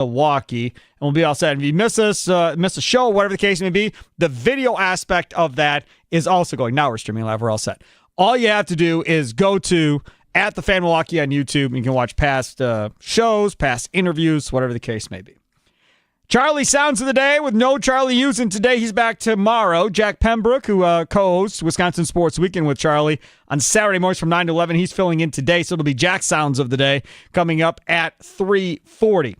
Milwaukee, and we'll be all set. If you miss us, miss a show, whatever the case may be, the video aspect of that is also going. Now we're streaming live. We're all set. All you have to do is go to @TheFanMilwaukee on YouTube, and you can watch past shows, past interviews, whatever the case may be. Charlie Sounds of the Day with no Charlie Houston today. He's back tomorrow. Jack Pembroke, who co-hosts Wisconsin Sports Weekend with Charlie on Saturday mornings from 9 to 11. He's filling in today, so it'll be Jack Sounds of the Day coming up at 3:40.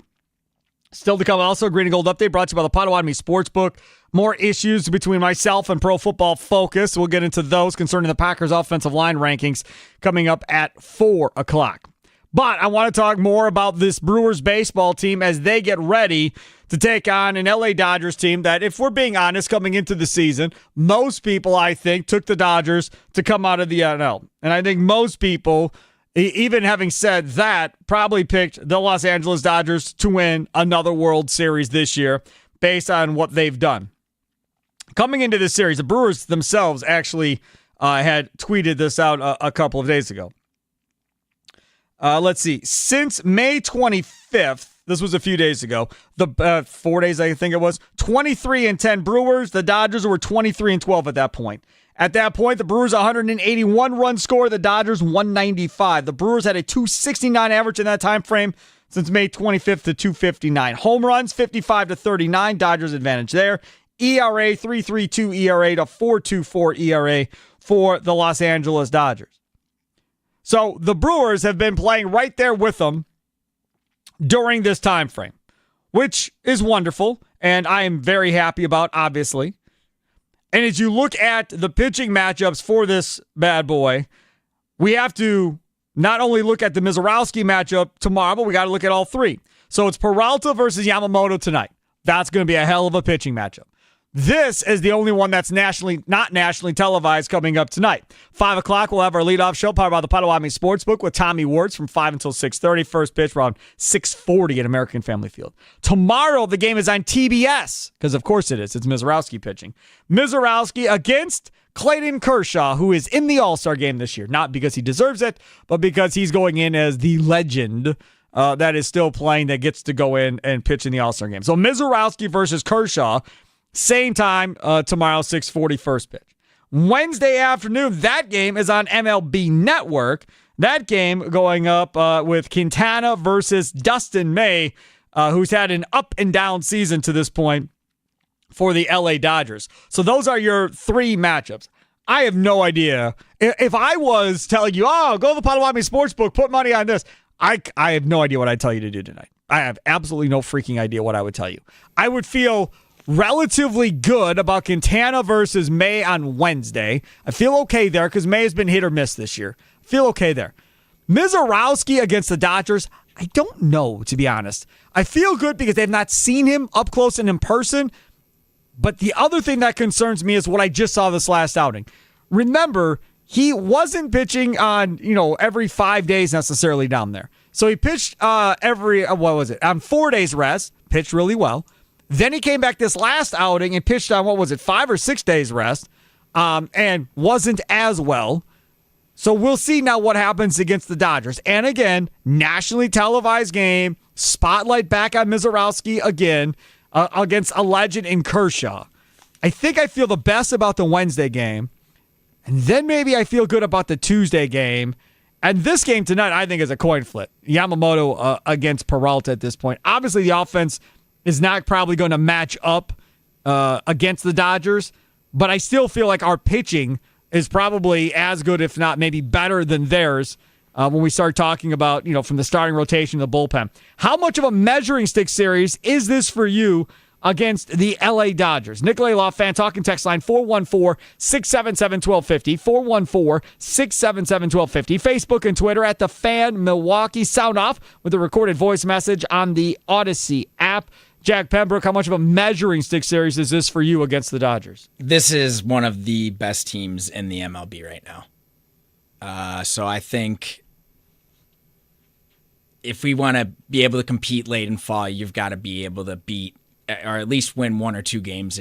Still to come, also, Green and Gold Update brought to you by the Potawatomi Sportsbook. More issues between myself and Pro Football Focus. We'll get into those concerning the Packers' offensive line rankings coming up at 4 o'clock. But I want to talk more about this Brewers baseball team as they get ready to take on an LA Dodgers team that, if we're being honest, coming into the season, most people, I think, took the Dodgers to come out of the NL. And I think most people, even having said that, probably picked the Los Angeles Dodgers to win another World Series this year based on what they've done. Coming into this series, the Brewers themselves actually had tweeted this out a couple of days ago. Let's see. Since May 25th, this was a few days ago, 4 days I think it was, 23-10 Brewers. The Dodgers were 23-12 at that point. At that point, the Brewers 181 run score, the Dodgers 195. The Brewers had a 269 average in that time frame since May 25th to 259. Home runs 55 to 39, Dodgers advantage there. ERA 3.32 ERA to 4.24 ERA for the Los Angeles Dodgers. So the Brewers have been playing right there with them during this time frame, which is wonderful, and I am very happy about, obviously. And as you look at the pitching matchups for this bad boy, we have to not only look at the Mizorowski matchup tomorrow, but we got to look at all three. So it's Peralta versus Yamamoto tonight. That's going to be a hell of a pitching matchup. This is the only one that's not nationally televised coming up tonight. 5 o'clock, we'll have our leadoff show powered by the Potawatomi Sportsbook with Tommy Wirtz from 5 until 6:30. First pitch around 6:40 at American Family Field. Tomorrow, the game is on TBS, because of course it is. It's Mizorowski pitching. Mizorowski against Clayton Kershaw, who is in the All-Star game this year. Not because he deserves it, but because he's going in as the legend that is still playing, that gets to go in and pitch in the All-Star game. So Mizorowski versus Kershaw. Same time tomorrow, 6:40 first pitch. Wednesday afternoon, that game is on MLB Network. That game going up with Quintana versus Dustin May, who's had an up and down season to this point for the LA Dodgers. So those are your three matchups. I have no idea. If I was telling you, go to the Potawatomi Sportsbook, put money on this, I have no idea what I'd tell you to do tonight. I have absolutely no freaking idea what I would tell you. I would feel relatively good about Quintana versus May on Wednesday. I feel okay there because May has been hit or miss this year. Feel okay there. Mizorowski against the Dodgers, I don't know, to be honest. I feel good because they've not seen him up close and in person. But the other thing that concerns me is what I just saw this last outing. Remember, he wasn't pitching on, every 5 days necessarily down there. So he pitched on 4 days rest, pitched really well. Then he came back this last outing and pitched on, 5 or 6 days rest, and wasn't as well. So we'll see now what happens against the Dodgers. And again, nationally televised game, spotlight back on Mizorowski again against a legend in Kershaw. I think I feel the best about the Wednesday game, and then maybe I feel good about the Tuesday game. And this game tonight, I think, is a coin flip. Yamamoto against Peralta at this point. Obviously, the offense is not probably going to match up against the Dodgers, but I still feel like our pitching is probably as good, if not maybe better than theirs when we start talking about, from the starting rotation to the bullpen. How much of a measuring stick series is this for you against the LA Dodgers? Nikolai Law fan talking text line 414-677-1250, 414-677-1250. Facebook and Twitter at The Fan Milwaukee. Sound off with a recorded voice message on the Odyssey app. Jack Pembroke, how much of a measuring stick series is this for you against the Dodgers? This is one of the best teams in the MLB right now. So I think if we want to be able to compete late in fall, you've got to be able to beat or at least win 1 or 2 games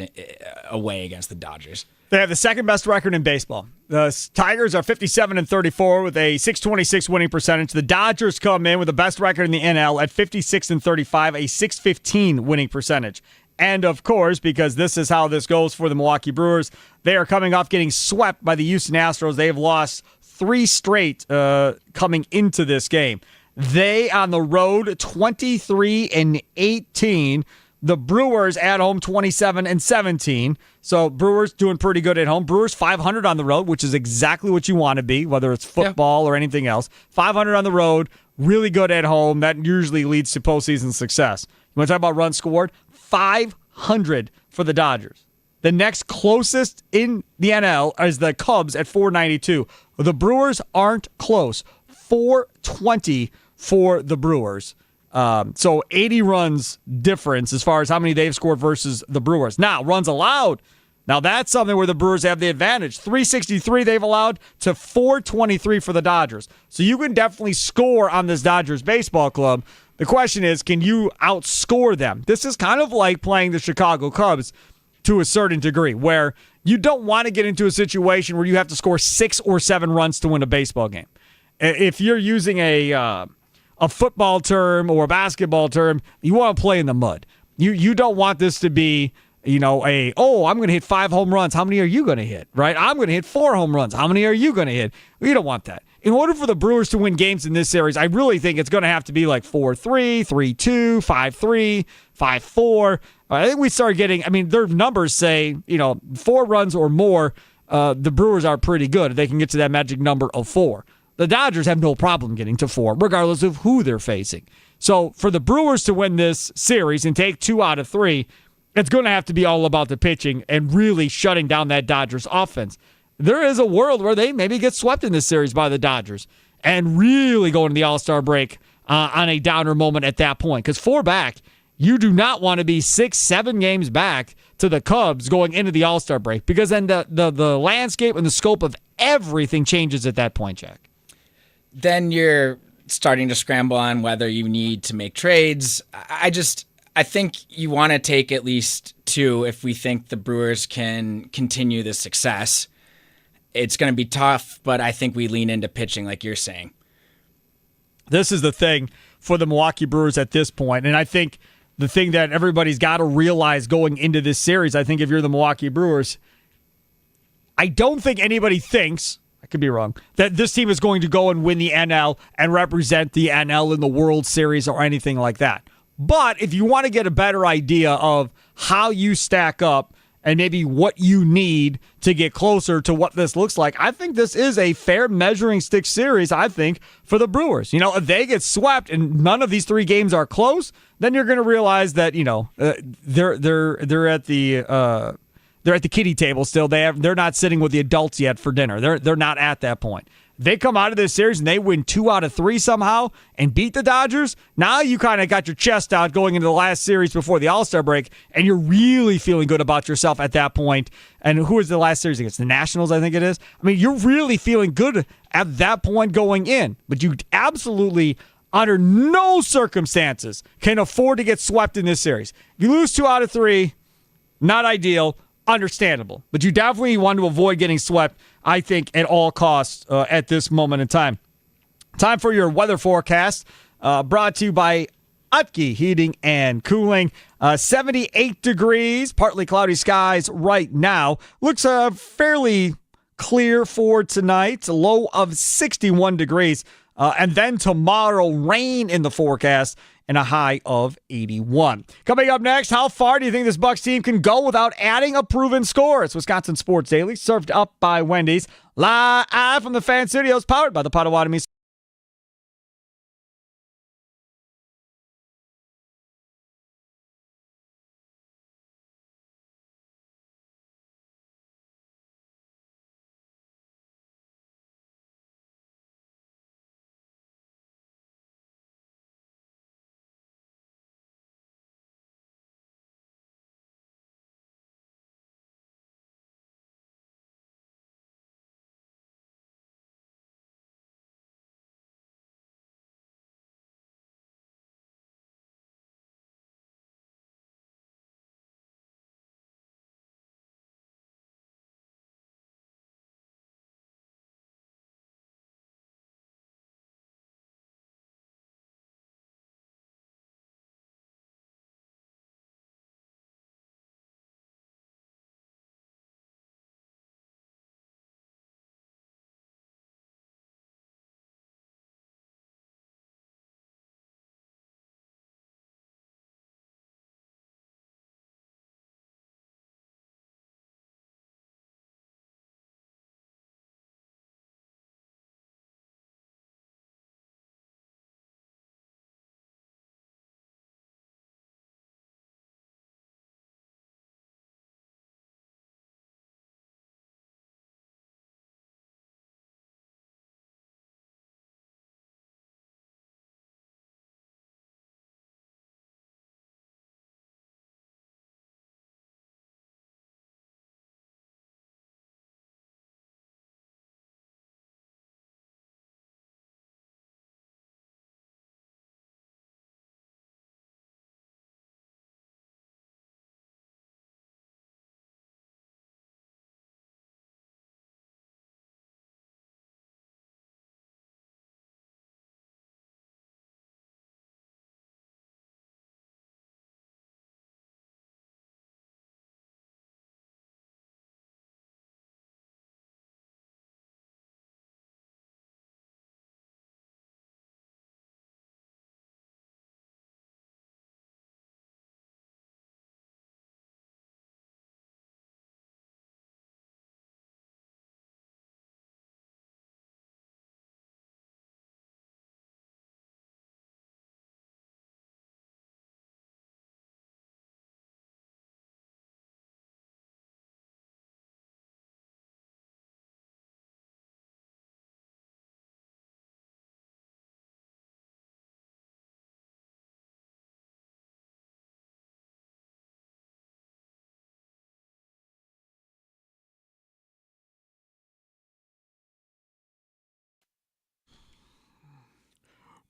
away against the Dodgers. They have the second best record in baseball. The Tigers are 57-34 with a 626 winning percentage. The Dodgers come in with the best record in the NL at 56-35, a 615 winning percentage. And of course, because this is how this goes for the Milwaukee Brewers, they are coming off getting swept by the Houston Astros. They have lost 3 straight coming into this game. They on the road 23-18. The Brewers at home 27-17. So Brewers doing pretty good at home. Brewers 500 on the road, which is exactly what you want to be, whether it's football or anything else. 500 on the road, really good at home. That usually leads to postseason success. You want to talk about runs scored? 500 for the Dodgers. The next closest in the NL is the Cubs at 492. The Brewers aren't close. 420 for the Brewers. So 80 runs difference as far as how many they've scored versus the Brewers. Now, runs allowed. Now, that's something where the Brewers have the advantage. 363 they've allowed to 423 for the Dodgers. So you can definitely score on this Dodgers baseball club. The question is, can you outscore them? This is kind of like playing the Chicago Cubs to a certain degree, where you don't want to get into a situation where you have to score 6 or 7 runs to win a baseball game. If you're using a football term or a basketball term, you want to play in the mud. You don't want this to be, I'm going to hit 5 home runs. How many are you going to hit, right? I'm going to hit 4 home runs. How many are you going to hit? You don't want that. In order for the Brewers to win games in this series, I really think it's going to have to be like 4-3, 3-2, 5-3, 5-4. I think we start getting, their numbers say, 4 runs or more, the Brewers are pretty good. They can get to that magic number of 4. The Dodgers have no problem getting to 4, regardless of who they're facing. So for the Brewers to win this series and take 2 out of 3, it's going to have to be all about the pitching and really shutting down that Dodgers offense. There is a world where they maybe get swept in this series by the Dodgers and really go into the All-Star break on a downer moment at that point. Because 4 back, you do not want to be 6-7 games back to the Cubs going into the All-Star break, because then the landscape and the scope of everything changes at that point, Jack. Then you're starting to scramble on whether you need to make trades. I think you want to take at least 2 if we think the Brewers can continue this success. It's going to be tough, but I think we lean into pitching like you're saying. This is the thing for the Milwaukee Brewers at this point, and I think the thing that everybody's got to realize going into this series, I think if you're the Milwaukee Brewers, I don't think anybody thinks, I could be wrong, that this team is going to go and win the NL and represent the NL in the World Series or anything like that. But if you want to get a better idea of how you stack up and maybe what you need to get closer to what this looks like, I think this is a fair measuring stick series, I think, for the Brewers. If they get swept and none of these 3 games are close, then you're going to realize that, they're at the kiddie table still. They're not sitting with the adults yet for dinner. They're not at that point. They come out of this series and they win 2 out of 3 somehow and beat the Dodgers. Now you kind of got your chest out going into the last series before the All-Star break, and you're really feeling good about yourself at that point. And who is the last series against? The Nationals, I think it is. You're really feeling good at that point going in, but you absolutely, under no circumstances, can afford to get swept in this series. If you lose 2 out of 3, not ideal. Understandable, but you definitely want to avoid getting swept, I think, at all costs at this moment in time. Time for your weather forecast, brought to you by Utke Heating and Cooling. 78 degrees, partly cloudy skies right now. Looks fairly clear for tonight, a low of 61 degrees. And then tomorrow, rain in the forecast and a high of 81. Coming up next, how far do you think this Bucs team can go without adding a proven score? It's Wisconsin Sports Daily, served up by Wendy's, live from the Fan Studios, powered by the Potawatomi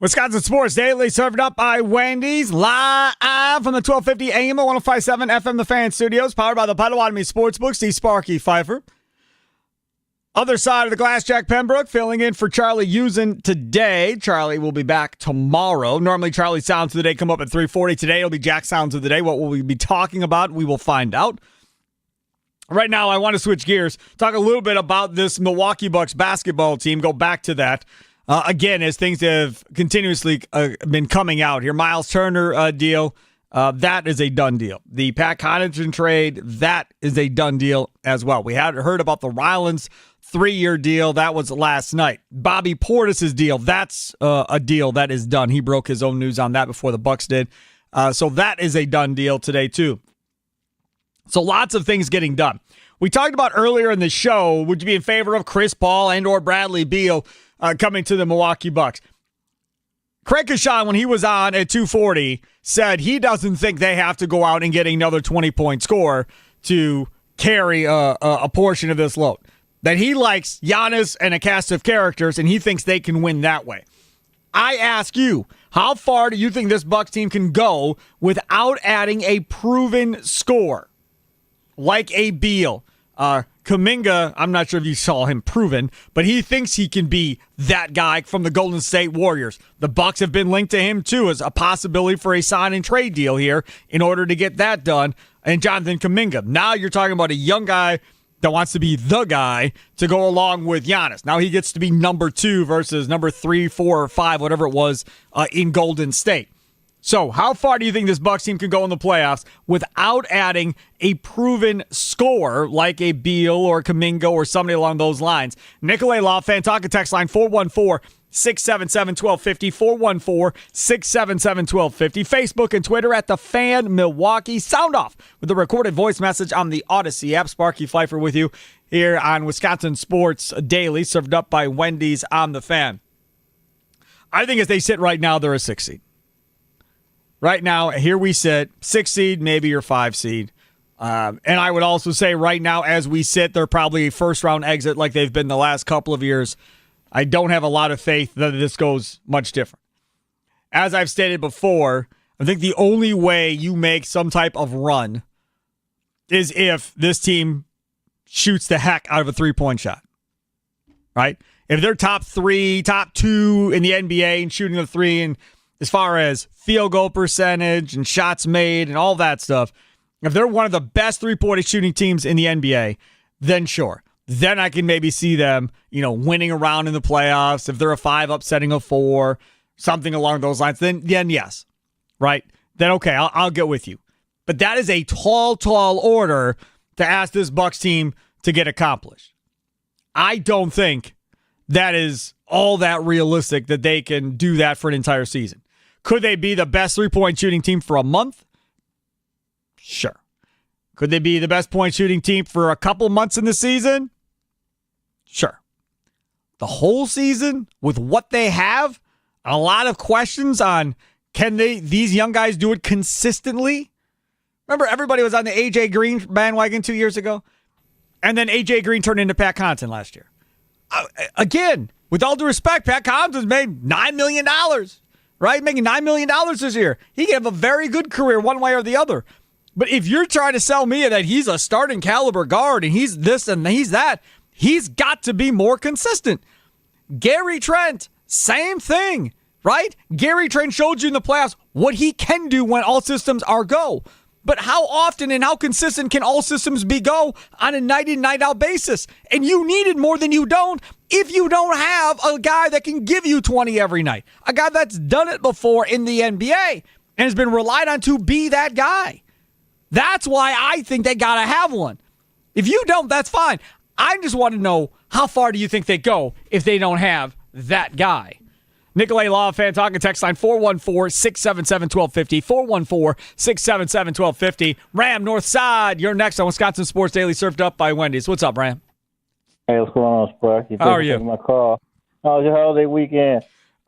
Wisconsin Sports Daily, served up by Wendy's, live from the 1250 AM at 105.7 FM The Fan Studios, powered by the Potawatomi Sportsbooks, the Sparky Fifer. Other side of the glass, Jack Pembroke filling in for Charlie Usen today. Charlie will be back tomorrow. Normally, Charlie's Sounds of the Day come up at 3:40. Today, it'll be Jack's Sounds of the Day. What will we be talking about? We will find out. Right now, I want to switch gears, talk a little bit about this Milwaukee Bucks basketball team, go back to that. Again, as things have continuously been coming out here, Miles Turner deal, that is a done deal. The Pat Connaughton trade, that is a done deal as well. We had heard about the Rylands 3-year deal. That was last night. Bobby Portis's deal, that's a deal that is done. He broke his own news on that before the Bucks did. So that is a done deal today, too. So lots of things getting done. We talked about earlier in the show, would you be in favor of Chris Paul and or Bradley Beal coming to the Milwaukee Bucks? Craig Kashan, when he was on at 240, said he doesn't think they have to go out and get another 20-point score to carry a portion of this load. That he likes Giannis and a cast of characters, and he thinks they can win that way. I ask you, how far do you think this Bucks team can go without adding a proven score? Like a Beal. Kuminga, I'm not sure if you saw him proven, but he thinks he can be that guy from the Golden State Warriors. The Bucks have been linked to him, too, as a possibility for a sign and trade deal here in order to get that done. And Jonathan Kuminga. Now you're talking about a young guy that wants to be the guy to go along with Giannis. Now he gets to be number 2 versus number 3, 4, or 5, whatever it was, in Golden State. So how far do you think this Bucks team can go in the playoffs without adding a proven score like a Beal or Kuminga or somebody along those lines? Nikolay Law, Fan Talk, text line 414-677-1250, 414-677-1250. Facebook and Twitter at The Fan Milwaukee. Sound off with a recorded voice message on the Odyssey app. Sparky Fifer with you here on Wisconsin Sports Daily, served up by Wendy's on The Fan. I think as they sit right now, they're a 6 seed. Right now, here we sit, 6 seed, maybe your 5 seed. And I would also say right now, as we sit, they're probably a first-round exit like they've been the last couple of years. I don't have a lot of faith that this goes much different. As I've stated before, I think the only way you make some type of run is if this team shoots the heck out of a three-point shot. Right? If they're top 3, top 2 in the NBA and shooting the 3, and as far as field goal percentage and shots made and all that stuff, if they're one of the best three-point shooting teams in the NBA, then sure. Then I can maybe see them, winning around in the playoffs. If they're a 5 upsetting a 4, something along those lines, then yes, right? Then okay, I'll get with you. But that is a tall order to ask this Bucks team to get accomplished. I don't think that is all that realistic that they can do that for an entire season. Could they be the best three-point shooting team for a month? Sure. Could they be the best point shooting team for a couple months in the season? Sure. The whole season with what they have, a lot of questions on can these young guys do it consistently? Remember everybody was on the AJ Green bandwagon 2 years ago? And then AJ Green turned into Pat Connaughton last year. Again, with all due respect, Pat Connaughton's made $9 million. Right? Making $9 million this year. He can have a very good career one way or the other. But if you're trying to sell me that he's a starting caliber guard and he's this and he's that, he's got to be more consistent. Gary Trent, same thing, right? Gary Trent showed you in the playoffs what he can do when all systems are go. But how often and how consistent can all systems be go on a night in, night out basis? And you need it more than you don't if you don't have a guy that can give you 20 every night. A guy that's done it before in the NBA and has been relied on to be that guy. That's why I think they got to have one. If you don't, that's fine. I just want to know, how far do you think they go if they don't have that guy? Nikolay Law, Fan Talk, text line 414-677-1250, 414-677-1250. Ram, North Side, you're next on Wisconsin Sports Daily, served up by Wendy's. What's up, Ram? Hey, what's going on, Sparky? How are you? My call. How was your holiday weekend?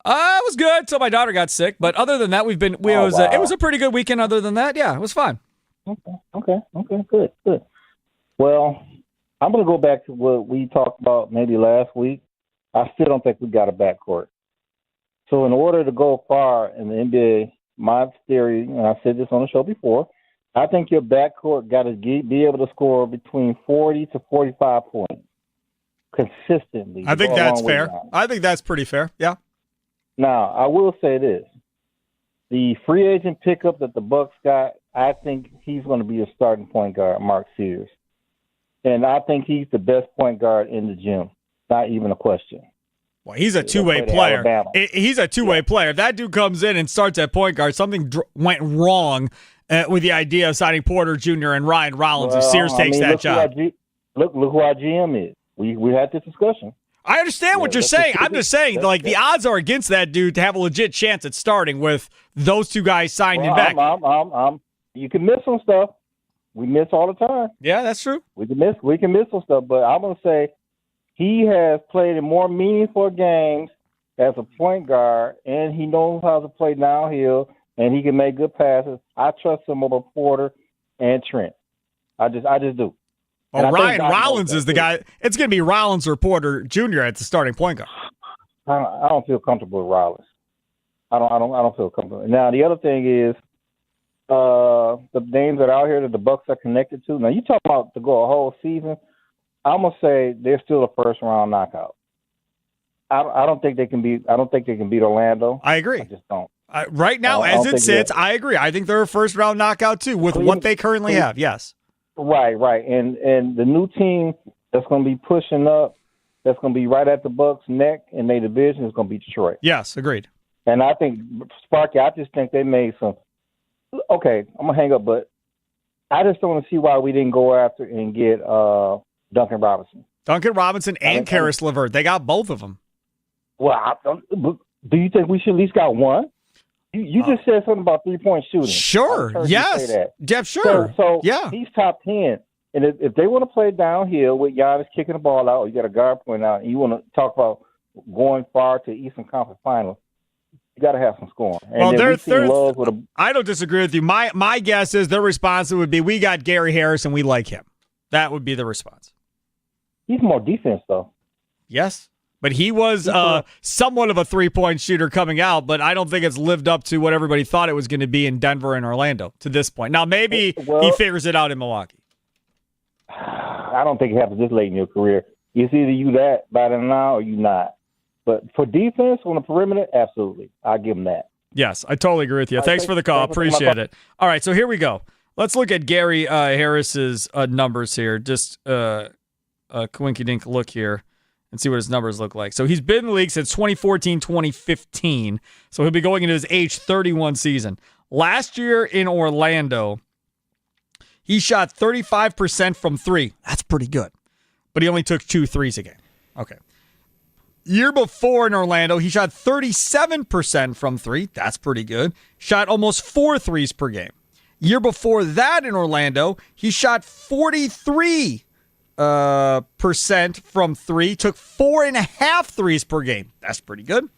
It was good until my daughter got sick, but other than that, it was a pretty good weekend. Other than that, yeah, it was fun. Okay, good. Well, I'm going to go back to what we talked about maybe last week. I still don't think we got a backcourt. So in order to go far in the NBA, my theory, and I said this on the show before, I think your backcourt got to be able to score between 40 to 45 points consistently. I think that's fair. I think that's pretty fair. Yeah. Now, I will say this. The free agent pickup that the Bucks got, I think he's going to be a starting point guard, Mark Sears. And I think he's the best point guard in the gym. Not even a question. Well, he's a two-way player. He's a two-way player. If that dude comes in and starts at point guard, something went wrong with the idea of signing Porter Jr. and Ryan Rollins if Sears takes that job. Look who our GM is. We had this discussion. I understand what you're saying. I'm just saying, like, the odds are against that dude to have a legit chance at starting with those two guys signing back. You can miss some stuff. We miss all the time. Yeah, that's true. We can miss some stuff, but I'm gonna say he has played in more meaningful games as a point guard, and he knows how to play downhill, and he can make good passes. I trust him over Porter and Trent. I just do. Well, Ryan Rollins is the guy. It's going to be Rollins or Porter Jr. at the starting point guard. I don't feel comfortable with Rollins. I don't feel comfortable. Now the other thing is the names that are out here that the Bucks are connected to. Now you talk about to go a whole season. I'm gonna say they're still a first round knockout. I don't think they can beat. I don't think they can beat Orlando. I agree. I just don't. Right now, as it sits, I agree. I think they're a first round knockout too with what they currently have. Yes. Right. And the new team that's going to be pushing up, that's going to be right at the Bucks' neck in their division is going to be Detroit. Yes, agreed. And I think, Sparky, I just think they made some – okay, I'm going to hang up, but I just don't want to see why we didn't go after and get Duncan Robinson. Duncan Robinson and Karis LeVert. They got both of them. Well, do you think we should at least got one? You just said something about three-point shooting. Sure. Yes. Jeff, sure. So yeah. He's top 10. And if they want to play downhill with Giannis kicking the ball out, or you got a guard point out, and you want to talk about going far to Eastern Conference Finals, you got to have some scoring. And well, I don't disagree with you. My guess is their response would be, we got Gary Harris and we like him. That would be the response. He's more defense, though. Yes. But he was somewhat of a three-point shooter coming out, but I don't think it's lived up to what everybody thought it was going to be in Denver and Orlando to this point. Now, maybe he figures it out in Milwaukee. I don't think it happens this late in your career. It's either you that by now or you not. But for defense on the perimeter, absolutely. I'll give him that. Yes, I totally agree with you. Thanks for the call. Appreciate it. All right, so here we go. Let's look at Gary Harris's numbers here. Just a quinky-dink look here and see what his numbers look like. So he's been in the league since 2014, 2015. So he'll be going into his age 31 season. Last year in Orlando, he shot 35% from three. That's pretty good. But he only took 2 threes a game. Okay. Year before in Orlando, he shot 37% from three. That's pretty good. Shot almost 4 threes per game. Year before that in Orlando, he shot 43% from three, took 4.5 threes per game. That's pretty good.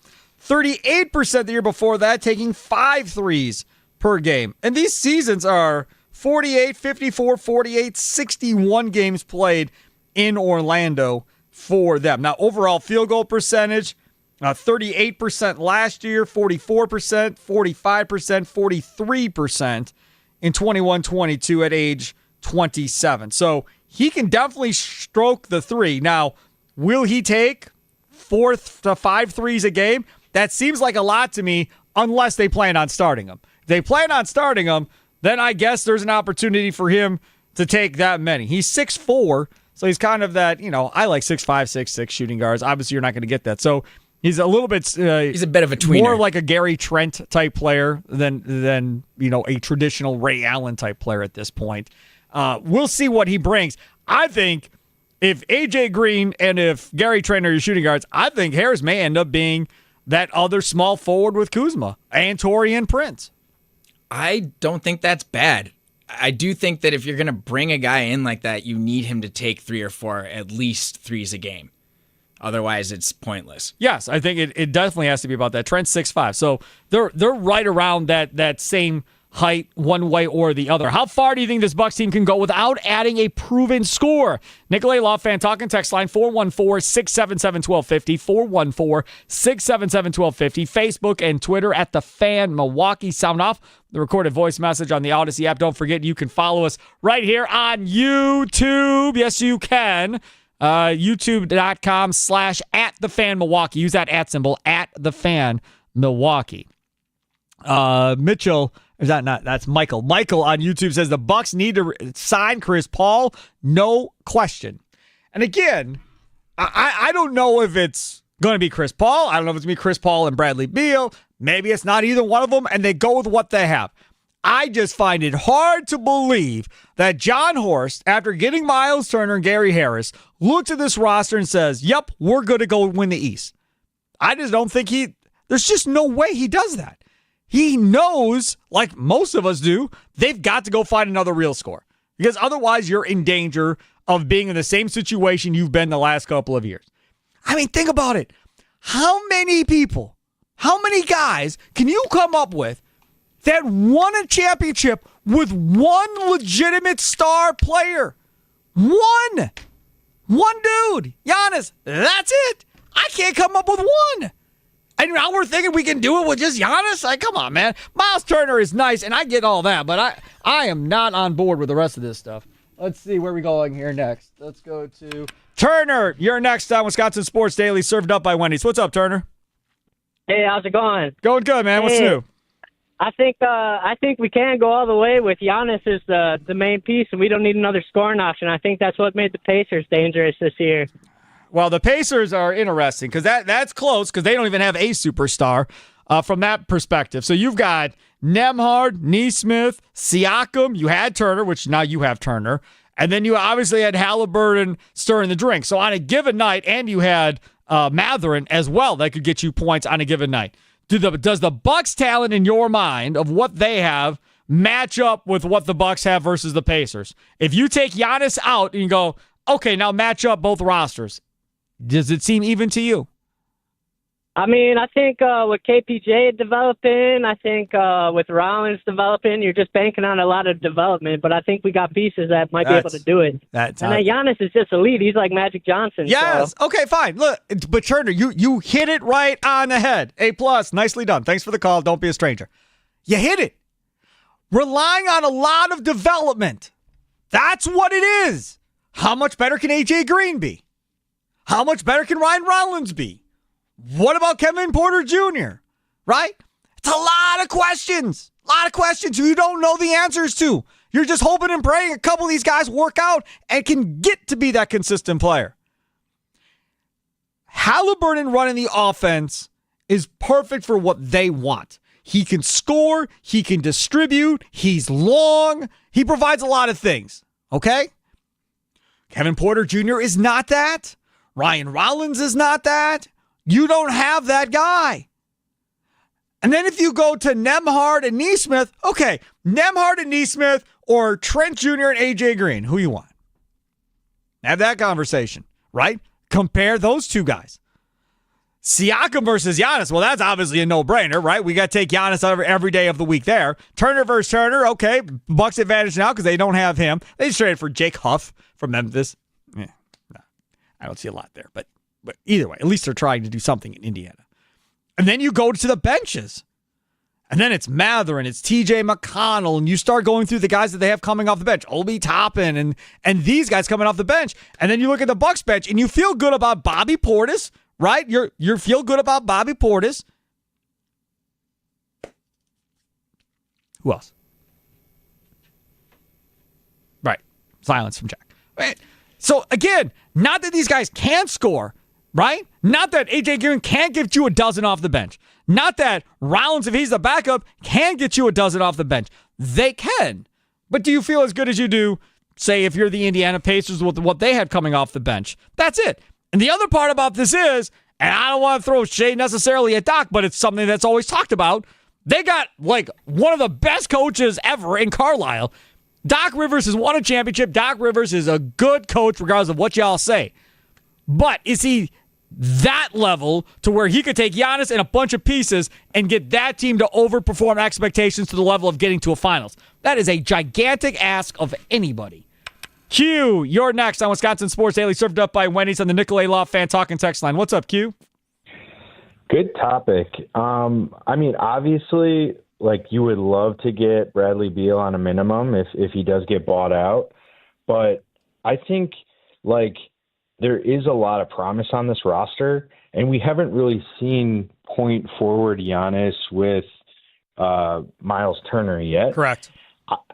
38% the year before that, taking 5 threes per game. And these seasons are 48, 54, 48, 61 games played in Orlando for them. Now, overall field goal percentage, 38% last year, 44%, 45%, 43% in 21-22 at age 27. So he can definitely stroke the three. Now, will he take 4 to 5 threes a game? That seems like a lot to me, unless they plan on starting him. If they plan on starting him, then I guess there's an opportunity for him to take that many. He's 6'4", so he's kind of that, I like 6'5", 6'6" shooting guards. Obviously, you're not going to get that. So he's a little bit... he's a bit of a tweener. More like a Gary Trent type player than a traditional Ray Allen type player at this point. We'll see what he brings. I think if A.J. Green and if Gary Trent are your shooting guards, I think Harris may end up being that other small forward with Kuzma and Taurean Prince. I don't think that's bad. I do think that if you're going to bring a guy in like that, you need him to take 3 or 4, at least threes a game. Otherwise, it's pointless. Yes, I think it definitely has to be about that. Trent's 6'5", so they're right around that same height one way or the other. How far do you think this Bucks team can go without adding a proven score? Nikolay Law fan talking text line 414-677-1250, 414-677-1250, Facebook and Twitter at The Fan Milwaukee. Sound off the recorded voice message on the Odyssey app. Don't forget you can follow us right here on YouTube. Yes, you can. YouTube.com/@TheFanMilwaukee. Use that @ symbol, @TheFanMilwaukee. Mitchell, is that not? That's Michael. Michael on YouTube says the Bucks need to sign Chris Paul. No question. And again, I don't know if it's going to be Chris Paul. I don't know if it's going to be Chris Paul and Bradley Beal. Maybe it's not either one of them, and they go with what they have. I just find it hard to believe that John Horst, after getting Miles Turner and Gary Harris, looks at this roster and says, yep, we're going to go win the East. I just don't think there's just no way he does that. He knows, like most of us do, they've got to go find another real score. Because otherwise you're in danger of being in the same situation you've been the last couple of years. I mean, think about it. How many people, how many guys can you come up with that won a championship with one legitimate star player? One dude. Giannis. That's it. I can't come up with one. And now we're thinking we can do it with just Giannis? Like, come on, man. Miles Turner is nice, and I get all that, but I am not on board with the rest of this stuff. Let's see where we going here next. Let's go to Turner. You're next on Wisconsin Sports Daily, served up by Wendy's. What's up, Turner? Hey, how's it going? Going good, man. What's new? I think we can go all the way with Giannis as the main piece, and we don't need another scoring option. I think that's what made the Pacers dangerous this year. Well, the Pacers are interesting because that's close because they don't even have a superstar from that perspective. So you've got Nembhard, Nesmith, Siakam. You had Turner, which now you have Turner. And then you obviously had Halliburton stirring the drink. So on a given night, and you had Mathurin as well that could get you points on a given night. Does the Bucks talent in your mind of what they have match up with what the Bucks have versus the Pacers? If you take Giannis out and you go, okay, now match up both rosters, does it seem even to you? I mean, I think with KPJ developing, I think with Rollins developing, you're just banking on a lot of development. But I think we got pieces that might be able to do it. And Giannis is just elite. He's like Magic Johnson. Yes. So. Okay, fine. Look, but Turner, you hit it right on the head. A+. Nicely done. Thanks for the call. Don't be a stranger. You hit it. Relying on a lot of development. That's what it is. How much better can A.J. Green be? How much better can Ryan Rollins be? What about Kevin Porter Jr.? Right? It's a lot of questions. A lot of questions you don't know the answers to. You're just hoping and praying a couple of these guys work out and can get to be that consistent player. Halliburton running the offense is perfect for what they want. He can score. He can distribute. He's long. He provides a lot of things. Okay? Kevin Porter Jr. is not that. Ryan Rollins is not that. You don't have that guy. And then if you go to Nembhard and Nesmith, okay, Nembhard and Nesmith or Trent Jr. and A.J. Green, who you want? Have that conversation, right? Compare those two guys. Siakam versus Giannis, well, that's obviously a no-brainer, right? We got to take Giannis every day of the week there. Turner versus Turner, okay, Bucks advantage now because they don't have him. They just traded for Jake Huff from Memphis. No, I don't see a lot there, but either way, at least they're trying to do something in Indiana. And then you go to the benches. And then it's Mathurin, it's TJ McConnell, and you start going through the guys that they have coming off the bench. Obi Toppin and these guys coming off the bench. And then you look at the Bucks bench and you feel good about Bobby Portis, right? You feel good about Bobby Portis. Who else? Right. Silence from Jack. Right. So again, not that these guys can't score, right? Not that A.J. Green can't get you a dozen off the bench. Not that Rollins, if he's the backup, can get you a dozen off the bench. They can. But do you feel as good as you do, say, if you're the Indiana Pacers with what they had coming off the bench? That's it. And the other part about this is, and I don't want to throw shade necessarily at Doc, but it's something that's always talked about, they got like one of the best coaches ever in Carlisle. Doc Rivers has won a championship. Doc Rivers is a good coach regardless of what y'all say. But is he that level to where he could take Giannis and a bunch of pieces and get that team to overperform expectations to the level of getting to a finals. That is a gigantic ask of anybody. Q, you're next on Wisconsin Sports Daily, served up by Wendy's on the Nicolay Law Fan Talking text line. What's up, Q? Good topic. I mean, obviously, like, you would love to get Bradley Beal on a minimum if he does get bought out. But I think, like, there is a lot of promise on this roster, and we haven't really seen point forward Giannis with Miles Turner yet. Correct.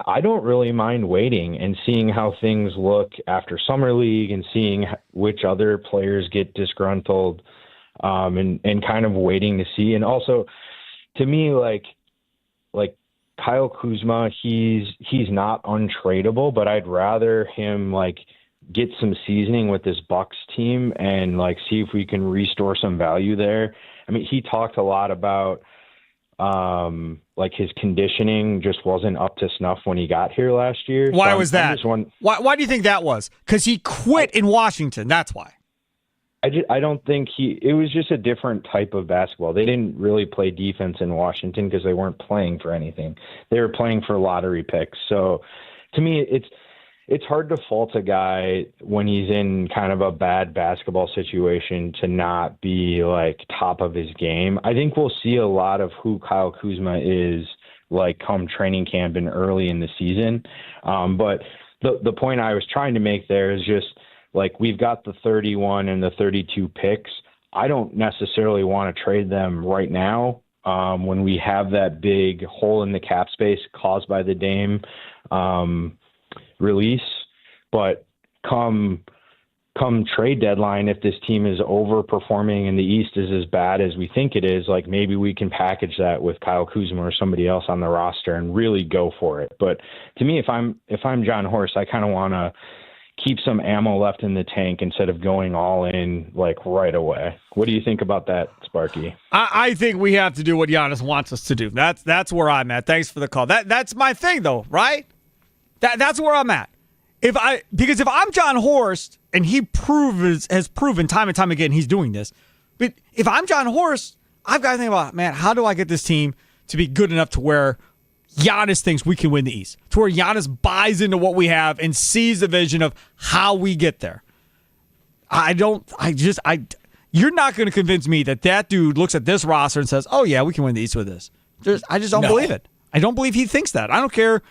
I don't really mind waiting and seeing how things look after Summer League and seeing which other players get disgruntled, and kind of waiting to see. And also, to me, like Kyle Kuzma, he's not untradeable, but I'd rather him, like, get some seasoning with this Bucks team and, like, see if we can restore some value there. I mean, he talked a lot about like, his conditioning just wasn't up to snuff when he got here last year. Why was that? Why do you think that was? Because he quit in Washington. That's why. I don't think it was just a different type of basketball. They didn't really play defense in Washington because they weren't playing for anything. They were playing for lottery picks. So to me, it's hard to fault a guy when he's in kind of a bad basketball situation to not be, like, top of his game. I think we'll see a lot of who Kyle Kuzma is, like, come training camp and early in the season. But the point I was trying to make there is just, like, we've got the 31 and the 32 picks. I don't necessarily want to trade them right now when we have that big hole in the cap space caused by the Dame release. But come trade deadline, if this team is overperforming and the East is as bad as we think it is, like, maybe we can package that with Kyle Kuzma or somebody else on the roster and really go for it. But to me, if I'm John Horst, I kind of want to keep some ammo left in the tank instead of going all in, like, right away. What do you think about that, Sparky? I think we have to do what Giannis wants us to do. That's where I'm at. Thanks for the call. That's my thing, though, right? That's where I'm at. Because if I'm John Horst and he has proven time and time again he's doing this, but if I'm John Horst, I've got to think about, man, how do I get this team to be good enough to where Giannis thinks we can win the East, to where Giannis buys into what we have and sees the vision of how we get there. You're not going to convince me that dude looks at this roster and says, oh yeah, we can win the East with this. I just don't believe it. I don't believe he thinks that. I don't care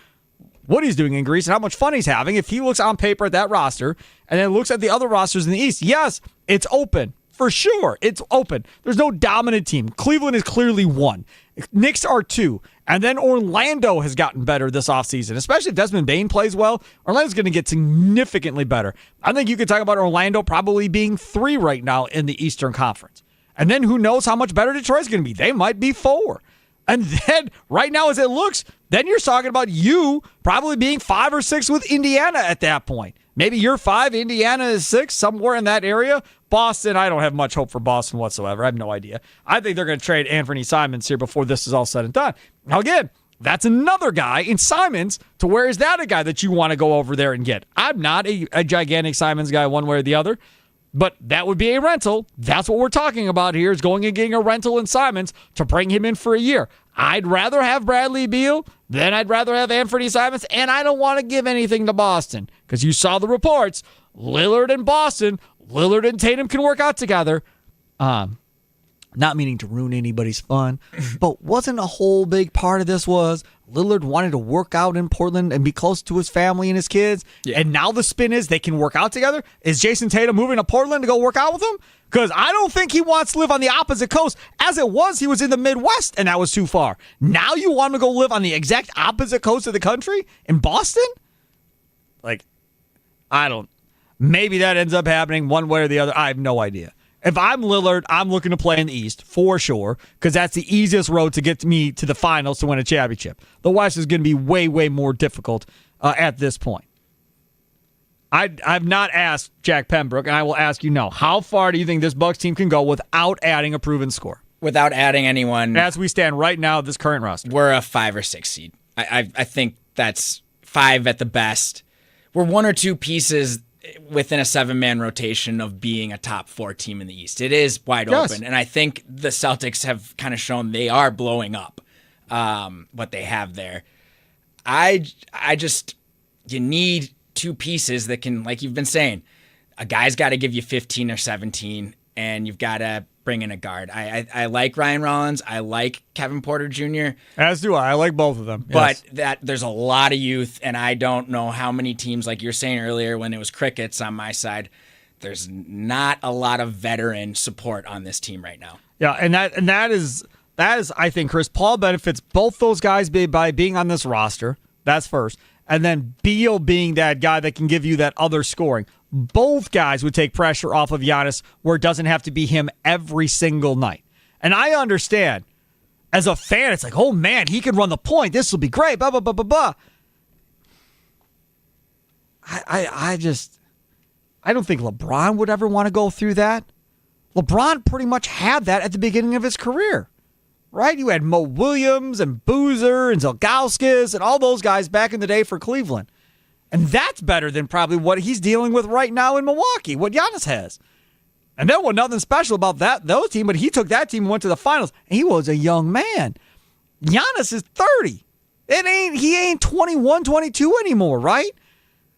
what he's doing in Greece and how much fun he's having. If he looks on paper at that roster and then looks at the other rosters in the East, yes, it's open. For sure, it's open. There's no dominant team. Cleveland is clearly one. Knicks are two. And then Orlando has gotten better this offseason, especially if Desmond Bane plays well. Orlando's going to get significantly better. I think you could talk about Orlando probably being 3 right now in the Eastern Conference. And then who knows how much better Detroit's going to be. They might be 4. And then right now as it looks, then you're talking about you probably being 5 or 6 with Indiana at that point. Maybe you're 5, Indiana is 6, somewhere in that area. Boston, I don't have much hope for Boston whatsoever. I have no idea. I think they're going to trade Anthony Simons here before this is all said and done. Now, again, that's another guy in Simons. To where is that a guy that you want to go over there and get? I'm not a gigantic Simons guy one way or the other, but that would be a rental. That's what we're talking about here, is going and getting a rental in Simons to bring him in for a year. I'd rather have Bradley Beal than I'd rather have Anthony Simons, and I don't want to give anything to Boston because you saw the reports. Lillard and Boston, Lillard and Tatum can work out together. Not meaning to ruin anybody's fun, but wasn't a whole big part of this was Lillard wanted to work out in Portland and be close to his family and his kids, and now the spin is they can work out together? Is Jason Tatum moving to Portland to go work out with him? Because I don't think he wants to live on the opposite coast. As it was, he was in the Midwest, and that was too far. Now you want him to go live on the exact opposite coast of the country in Boston? Like, maybe that ends up happening one way or the other. I have no idea. If I'm Lillard, I'm looking to play in the East for sure because that's the easiest road to get me to the finals to win a championship. The West is going to be way, way more difficult at this point. I've not asked Jack Pembroke, and I will ask you now. How far do you think this Bucks team can go without adding a proven score? Without adding anyone. As we stand right now, this current roster. We're a 5 or 6 seed. I think that's 5 at the best. We're 1 or 2 pieces within a 7-man rotation of being a top 4 team in the East. It is wide open. And I think the Celtics have kind of shown they are blowing up what they have there. I just, you need 2 pieces that can, like you've been saying, a guy's got to give you 15 or 17, and you've got to bring in a guard. I like Ryan Rollins. I like Kevin Porter Jr. As do I. I like both of them. But there's a lot of youth, and I don't know how many teams, like you're saying earlier when it was crickets on my side, there's not a lot of veteran support on this team right now. Yeah, and that is I think Chris Paul benefits both those guys by being on this roster. That's first. And then Beal being that guy that can give you that other scoring. Both guys would take pressure off of Giannis where it doesn't have to be him every single night. And I understand, as a fan, it's like, oh man, he can run the point. This will be great. Blah, blah, blah, blah, blah. I don't think LeBron would ever want to go through that. LeBron pretty much had that at the beginning of his career, right? You had Mo Williams and Boozer and Zilgauskas and all those guys back in the day for Cleveland. And that's better than probably what he's dealing with right now in Milwaukee, what Giannis has. And there was nothing special about those team, but he took that team and went to the finals. And he was a young man. Giannis is 30. He ain't 21, 22 anymore, right?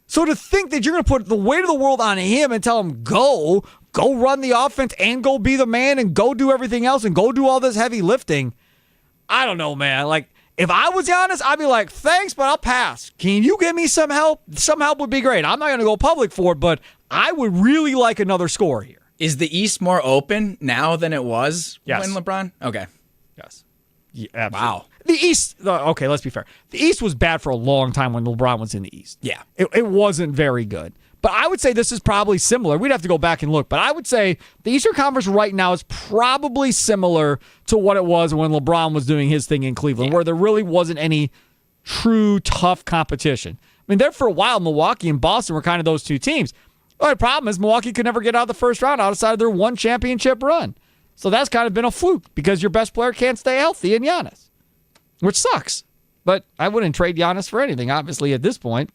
So to think that you're going to put the weight of the world on him and tell him, go run the offense and go be the man and go do everything else and go do all this heavy lifting, I don't know, man. Like, if I was Giannis, I'd be like, thanks, but I'll pass. Can you give me some help? Some help would be great. I'm not going to go public for it, but I would really like another score here. Is the East more open now than it was when LeBron? Okay. Yes. Yeah, absolutely. Wow. The East, okay, let's be fair. The East was bad for a long time when LeBron was in the East. Yeah. It wasn't very good. But I would say this is probably similar. We'd have to go back and look. But I would say the Eastern Conference right now is probably similar to what it was when LeBron was doing his thing in Cleveland, where there really wasn't any true tough competition. I mean, there for a while, Milwaukee and Boston were kind of those two teams. Well, the problem is Milwaukee could never get out of the first round outside of their one championship run. So that's kind of been a fluke because your best player can't stay healthy in Giannis, which sucks. But I wouldn't trade Giannis for anything, obviously, at this point.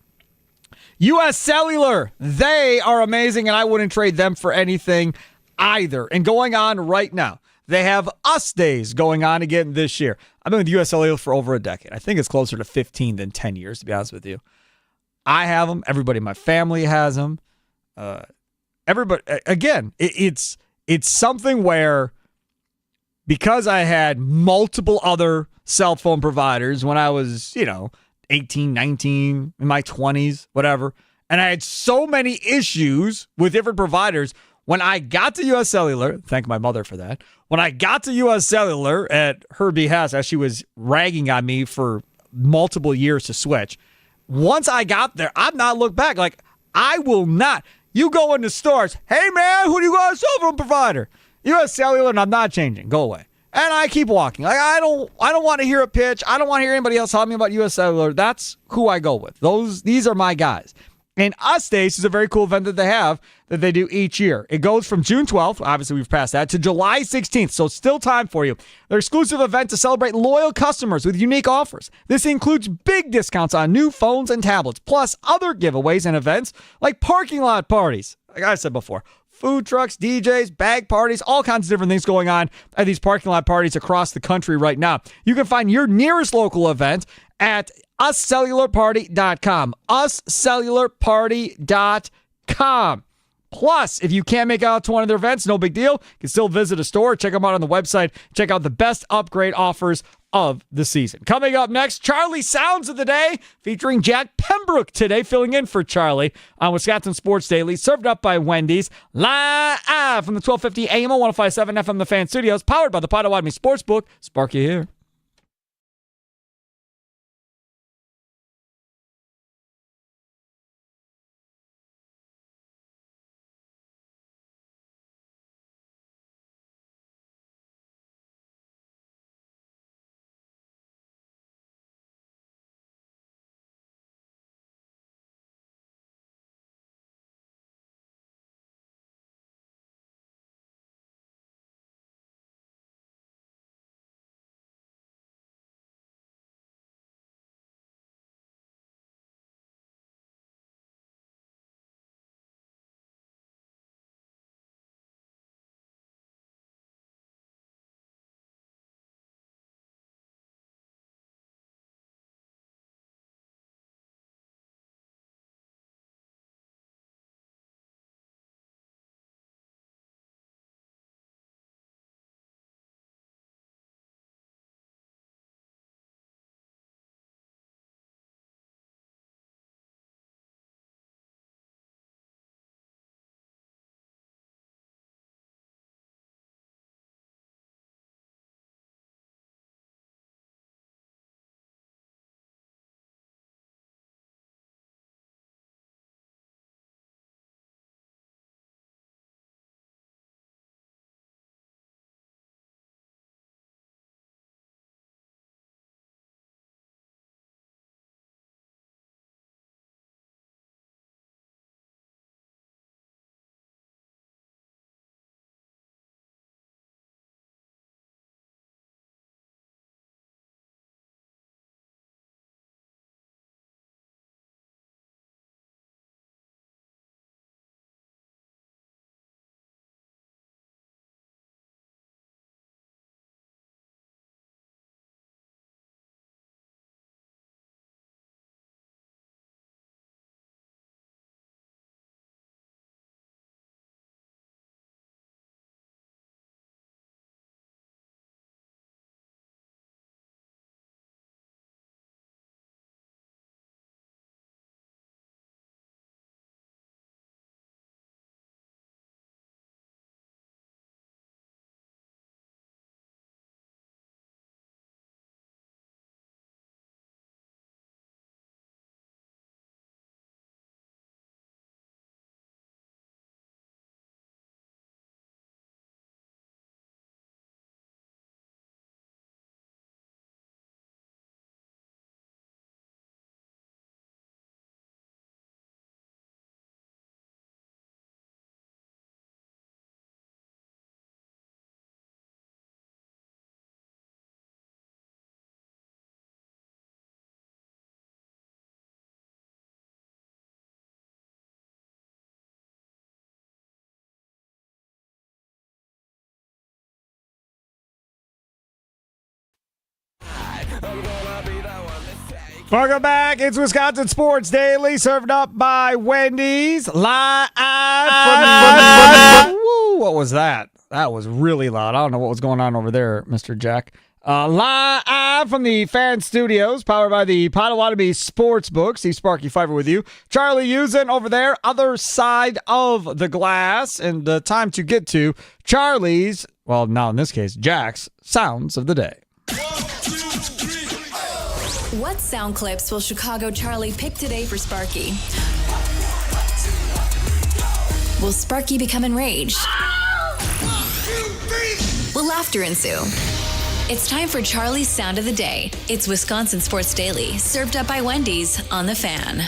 U.S. Cellular, they are amazing, and I wouldn't trade them for anything either. And going on right now, they have Us Days going on again this year. I've been with U.S. Cellular for over a decade. I think it's closer to 15 than 10 years, to be honest with you. I have them. Everybody in my family has them. Everybody, again, it's something where because I had multiple other cell phone providers when I was, 18, 19, in my 20s, whatever. And I had so many issues with different providers. When I got to U.S. Cellular, thank my mother for that. When I got to U.S. Cellular at her behest, as she was ragging on me for multiple years to switch, once I got there, I've not looked back. Like, I will not. You go into stores, hey, man, who do you got a cell phone provider? U.S. Cellular, and I'm not changing. Go away. And I keep walking. Like I don't want to hear a pitch. I don't want to hear anybody else tell me about U.S. Cellular. That's who I go with. These are my guys. And Us Days is a very cool event that they have that they do each year. It goes from June 12th, obviously we've passed that, to July 16th, so still time for you. Their exclusive event to celebrate loyal customers with unique offers. This includes big discounts on new phones and tablets, plus other giveaways and events like parking lot parties. Like I said before, food trucks, DJs, bag parties, all kinds of different things going on at these parking lot parties across the country right now. You can find your nearest local event at uscellularparty.com. uscellularparty.com. Plus, if you can't make out to one of their events, no big deal. You can still visit a store, check them out on the website, check out the best upgrade offers of the season. Coming up next, Charlie Sounds of the Day, featuring Jack Pembroke today, filling in for Charlie on Wisconsin Sports Daily, served up by Wendy's, live from the 1250 AM 105.7 FM The Fan Studios, powered by the Potawatomi Sportsbook. Sparky here. Welcome back. It's Wisconsin Sports Daily, served up by Wendy's. Live from Woo, what was that? That was really loud. I don't know what was going on over there, Mr. Jack. Live from the Fan Studios, powered by the Potawatomi Sportsbook. Steve Sparky Fifer with you. Charlie Usen over there, other side of the glass. And time to get to Charlie's, well, now in this case, Jack's Sounds of the Day. What sound clips will Chicago Charlie pick today for Sparky? Will Sparky become enraged? Will laughter ensue? It's time for Charlie's Sound of the Day. It's Wisconsin Sports Daily, served up by Wendy's on The Fan.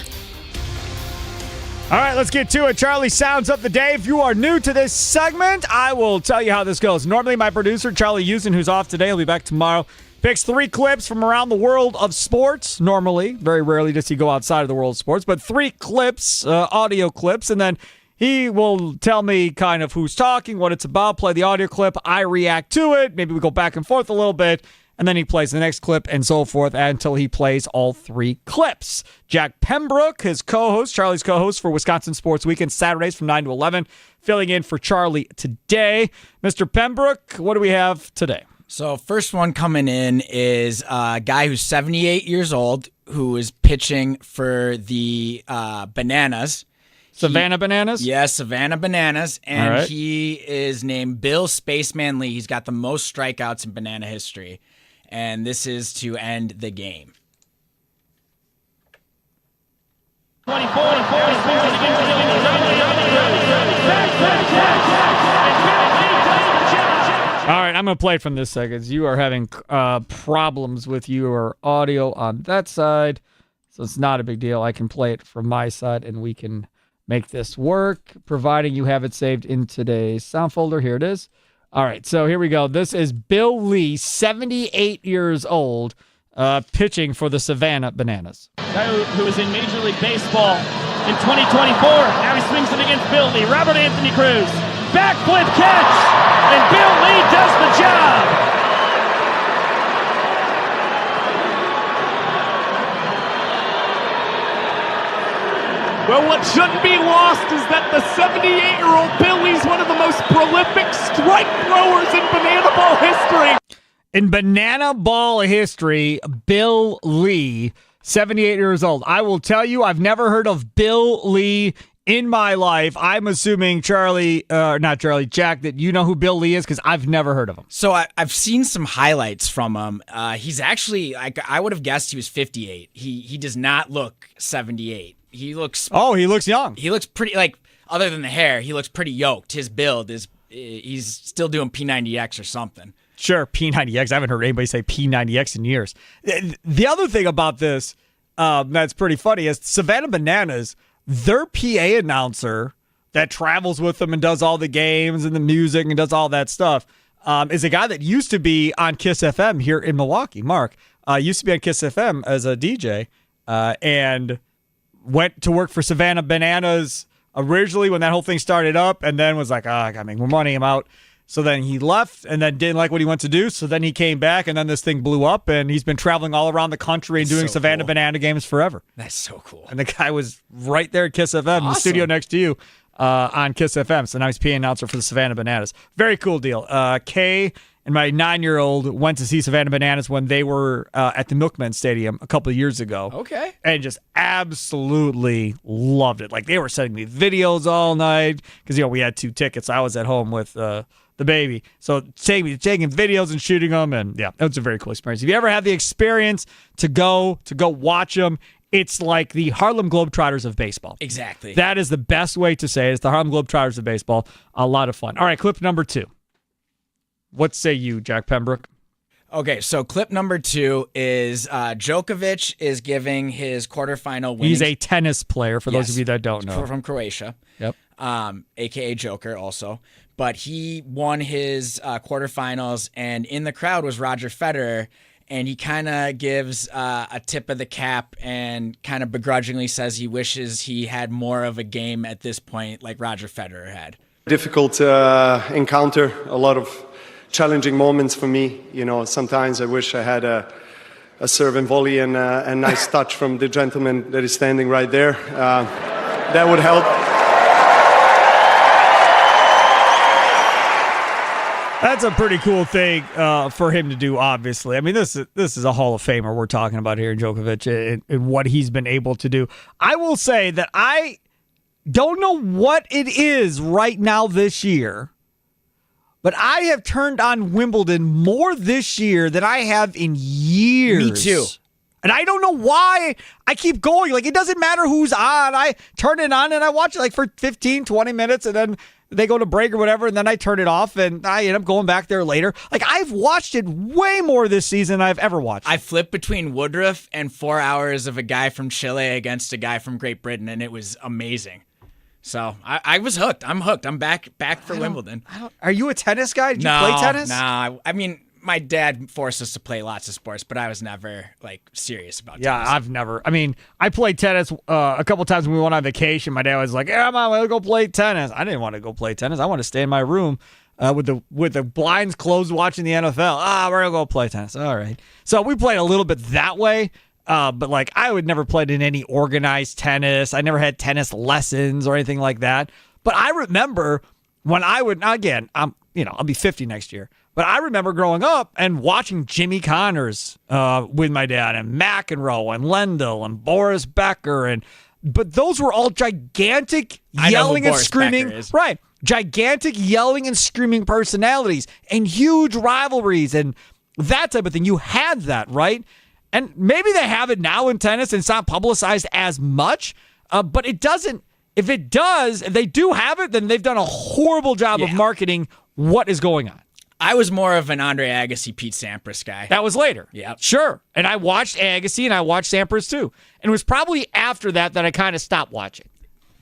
All right, let's get to it. Charlie Sounds of the Day. If you are new to this segment, I will tell you how this goes. Normally, my producer, Charlie Usen, who's off today, he'll be back tomorrow, picks 3 clips from around the world of sports. Normally, very rarely does he go outside of the world of sports, but 3 clips, audio clips, and then he will tell me kind of who's talking, what it's about, play the audio clip. I react to it. Maybe we go back and forth a little bit, and then he plays the next clip and so forth until he plays all 3 clips. Jack Pembroke, his co-host, Charlie's co-host for Wisconsin Sports Weekend, Saturdays from 9 to 11, filling in for Charlie today. Mr. Pembroke, what do we have today? So first one coming in is a guy who's 78 years old who is pitching for the Bananas. Savannah Bananas? Yes, Savannah Bananas. And right. He is named Bill Spaceman Lee. He's got the most strikeouts in Banana history. And this is to end the game. 24. All right, I'm going to play it from this second. You are having problems with your audio on that side, so it's not a big deal. I can play it from my side, and we can make this work, providing you have it saved in today's sound folder. Here it is. All right, so here we go. This is Bill Lee, 78 years old, pitching for the Savannah Bananas. Guy who was in Major League Baseball in 2024. Now he swings it against Bill Lee. Robert Anthony Cruz. Backflip catch. And Bill Lee does the job. Well, what shouldn't be lost is that the 78-year-old Bill Lee's one of the most prolific strike throwers in banana ball history. In banana ball history, Bill Lee, 78 years old. I will tell you, I've never heard of Bill Lee in my life. I'm assuming Jack, that you know who Bill Lee is because I've never heard of him. So I've seen some highlights from him. He's actually, I would have guessed he was 58. He does not look 78. He looks young. He looks pretty, other than the hair, he looks pretty yoked. His build is, he's still doing P90X or something. Sure, P90X. I haven't heard anybody say P90X in years. The other thing about this that's pretty funny is Savannah Bananas, their PA announcer that travels with them and does all the games and the music and does all that stuff is a guy that used to be on Kiss FM here in Milwaukee. Mark used to be on Kiss FM as a DJ and went to work for Savannah Bananas originally when that whole thing started up, and then was like, I got to make more money, I'm out. So then he left and then didn't like what he went to do. So then he came back, and then this thing blew up, and he's been traveling all around the country and doing Savannah Banana games forever. That's so cool. And the guy was right there at Kiss FM, in the studio next to you on Kiss FM. So now he's PA announcer for the Savannah Bananas. Very cool deal. Kay and my 9-year-old went to see Savannah Bananas when they were at the Milkman Stadium a couple of years ago. Okay. And just absolutely loved it. Like, they were sending me videos all night because, we had 2 tickets. I was at home with the baby. So taking videos and shooting them, and yeah, it was a very cool experience. If you ever had the experience to go watch them, it's like the Harlem Globetrotters of baseball. Exactly. That is the best way to say it. It's the Harlem Globetrotters of baseball. A lot of fun. All right, clip number 2. What say you, Jack Pembroke? Okay, so clip number 2 is Djokovic is giving his quarterfinal winning. He's a tennis player, for those of you that don't know. From Croatia. Yep. A.K.A. Joker also. But he won his quarterfinals, and in the crowd was Roger Federer, and he kind of gives a tip of the cap and kind of begrudgingly says he wishes he had more of a game at this point like Roger Federer had. Difficult encounter, a lot of challenging moments for me. Sometimes I wish I had a a serve and volley and a nice touch from the gentleman that is standing right there. That would help. That's a pretty cool thing for him to do, obviously. I mean, this is a Hall of Famer we're talking about here in Djokovic and what he's been able to do. I will say that I don't know what it is right now this year, but I have turned on Wimbledon more this year than I have in years. Me too. And I don't know why I keep going. Like, it doesn't matter who's on. I turn it on and I watch it like for 15, 20 minutes, and then they go to break or whatever, and then I turn it off, and I end up going back there later. Like, I've watched it way more this season than I've ever watched. I flipped between Woodruff and 4 hours of a guy from Chile against a guy from Great Britain, and it was amazing. So I was hooked. I'm hooked. I'm back for Wimbledon. Are you a tennis guy? Did you play tennis? No. I mean, my dad forced us to play lots of sports, but I was never serious about tennis. Yeah, I've never. I mean, I played tennis a couple times when we went on vacation. My dad was like, "Yeah, Mom, let's go play tennis." I didn't want to go play tennis. I want to stay in my room with the blinds closed, watching the NFL. We're gonna go play tennis. All right. So we played a little bit that way. But like, I would never played in any organized tennis. I never had tennis lessons or anything like that. But I remember when I would, again, I'll be 50 next year. But I remember growing up and watching Jimmy Connors with my dad, and McEnroe and Lendl and Boris Becker, but those were all gigantic yelling and screaming, right? Gigantic yelling and screaming personalities and huge rivalries and that type of thing. You had that, right? And maybe they have it now in tennis and it's not publicized as much, but it doesn't. If they do have it, then they've done a horrible job of marketing what is going on. I was more of an Andre Agassi, Pete Sampras guy. That was later. Yeah. Sure. And I watched Agassi and I watched Sampras too. And it was probably after that I kind of stopped watching.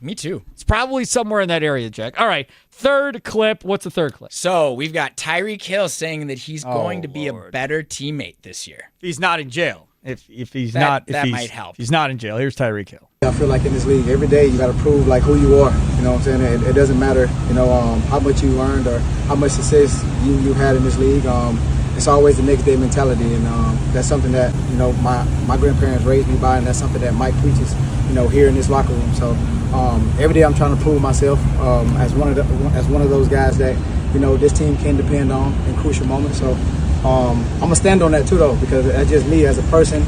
Me too. It's probably somewhere in that area, Jack. All right. Third clip. What's the third clip? So we've got Tyreek Hill saying that he's going to be a better teammate this year. He's not in jail. If he's that might help. If he's not in jail. Here's Tyreek Hill. I feel like in this league, every day you got to prove like who you are. You know what I'm saying? It doesn't matter, how much you earned or how much success you had in this league. It's always the next day mentality, and that's something that my grandparents raised me by, and that's something that Mike preaches, here in this locker room. So every day I'm trying to prove myself as one of those guys that this team can depend on in crucial moments. So I'm gonna stand on that too, though, because that's just me as a person,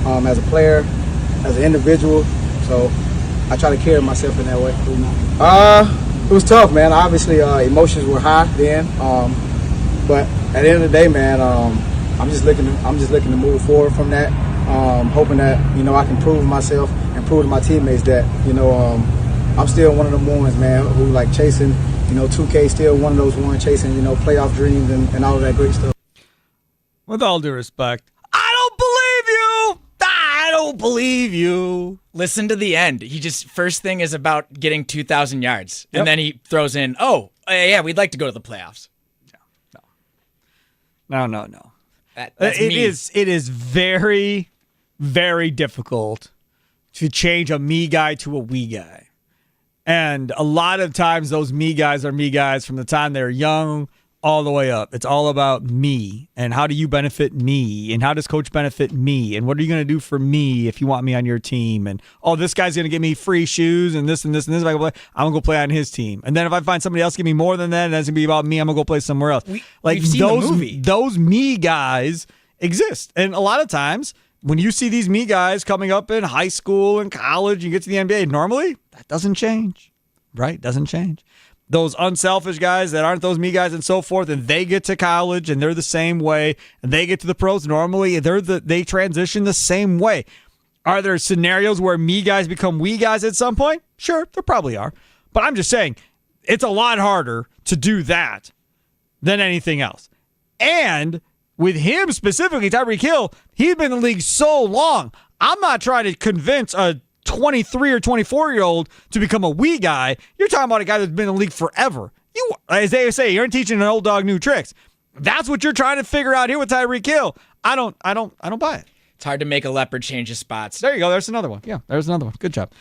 as a player, as an individual. So I try to carry myself in that way. It was tough, man. Obviously, emotions were high then, but at the end of the day, man, I'm just looking to move forward from that. Hoping that I can prove myself and prove to my teammates that I'm still one of them ones, man, who like chasing 2K, still one of those ones chasing playoff dreams and all of that great stuff. With all due respect, I don't believe you. Listen to the end. He just, first thing is about getting 2,000 yards. Yep. And then he throws in, we'd like to go to the playoffs. No. That's it is very, very difficult to change a me guy to a we guy. And a lot of times those me guys are me guys from the time they're young all the way up. It's all about me and how do you benefit me and how does coach benefit me and what are you going to do for me if you want me on your team, and this guy's going to give me free shoes and this and this and this. If I go play, I'm going to go play on his team. And then if I find somebody else give me more than that and that's going to be about me, I'm going to go play somewhere else. We've seen the movie. Those me guys exist. And a lot of times when you see these me guys coming up in high school and college, you get to the NBA, normally that doesn't change, right? Doesn't change. Those unselfish guys that aren't those me guys and so forth, and they get to college and they're the same way, and they get to the pros, normally they transition the same way. Are there scenarios where me guys become we guys at some point? Sure, there probably are. But I'm just saying, it's a lot harder to do that than anything else. And with him specifically, Tyreek Hill, he's been in the league so long. I'm not trying to convince a 23 or 24-year-old to become a we guy. You're talking about a guy that's been in the league forever. You, as they say, you're teaching an old dog new tricks. That's what you're trying to figure out here with Tyreek Hill. I don't buy it. It's hard to make a leopard change his spots. There you go. There's another one. Yeah, there's another one. Good job.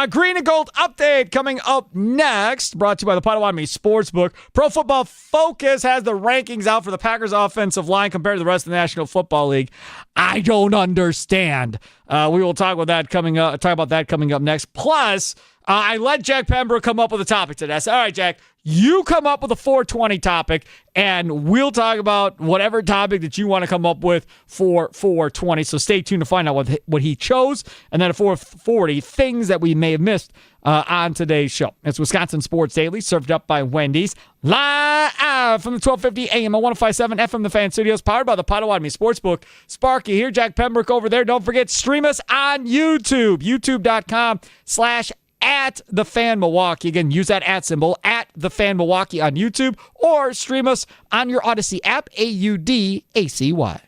Green and Gold update coming up next. Brought to you by the Potawatomi Sportsbook. Pro Football Focus has the rankings out for the Packers offensive line compared to the rest of the National Football League. I don't understand. We will talk about that coming up next. Plus, I let Jack Pembroke come up with a topic today. I said, all right, Jack, you come up with a 420 topic, and we'll talk about whatever topic that you want to come up with for 420. So stay tuned to find out what he chose. And then at 440, things that we may have missed on today's show. It's Wisconsin Sports Daily, served up by Wendy's, live from the 1250 AM and 105.7 FM The Fan Studios, powered by the Potawatomi Sportsbook. Sparky here, Jack Pembroke over there. Don't forget, stream us on YouTube, youtube.com/@TheFanMilwaukee. Again, use that @ symbol, @TheFanMilwaukee on YouTube, or stream us on your Odyssey app, AUDACY.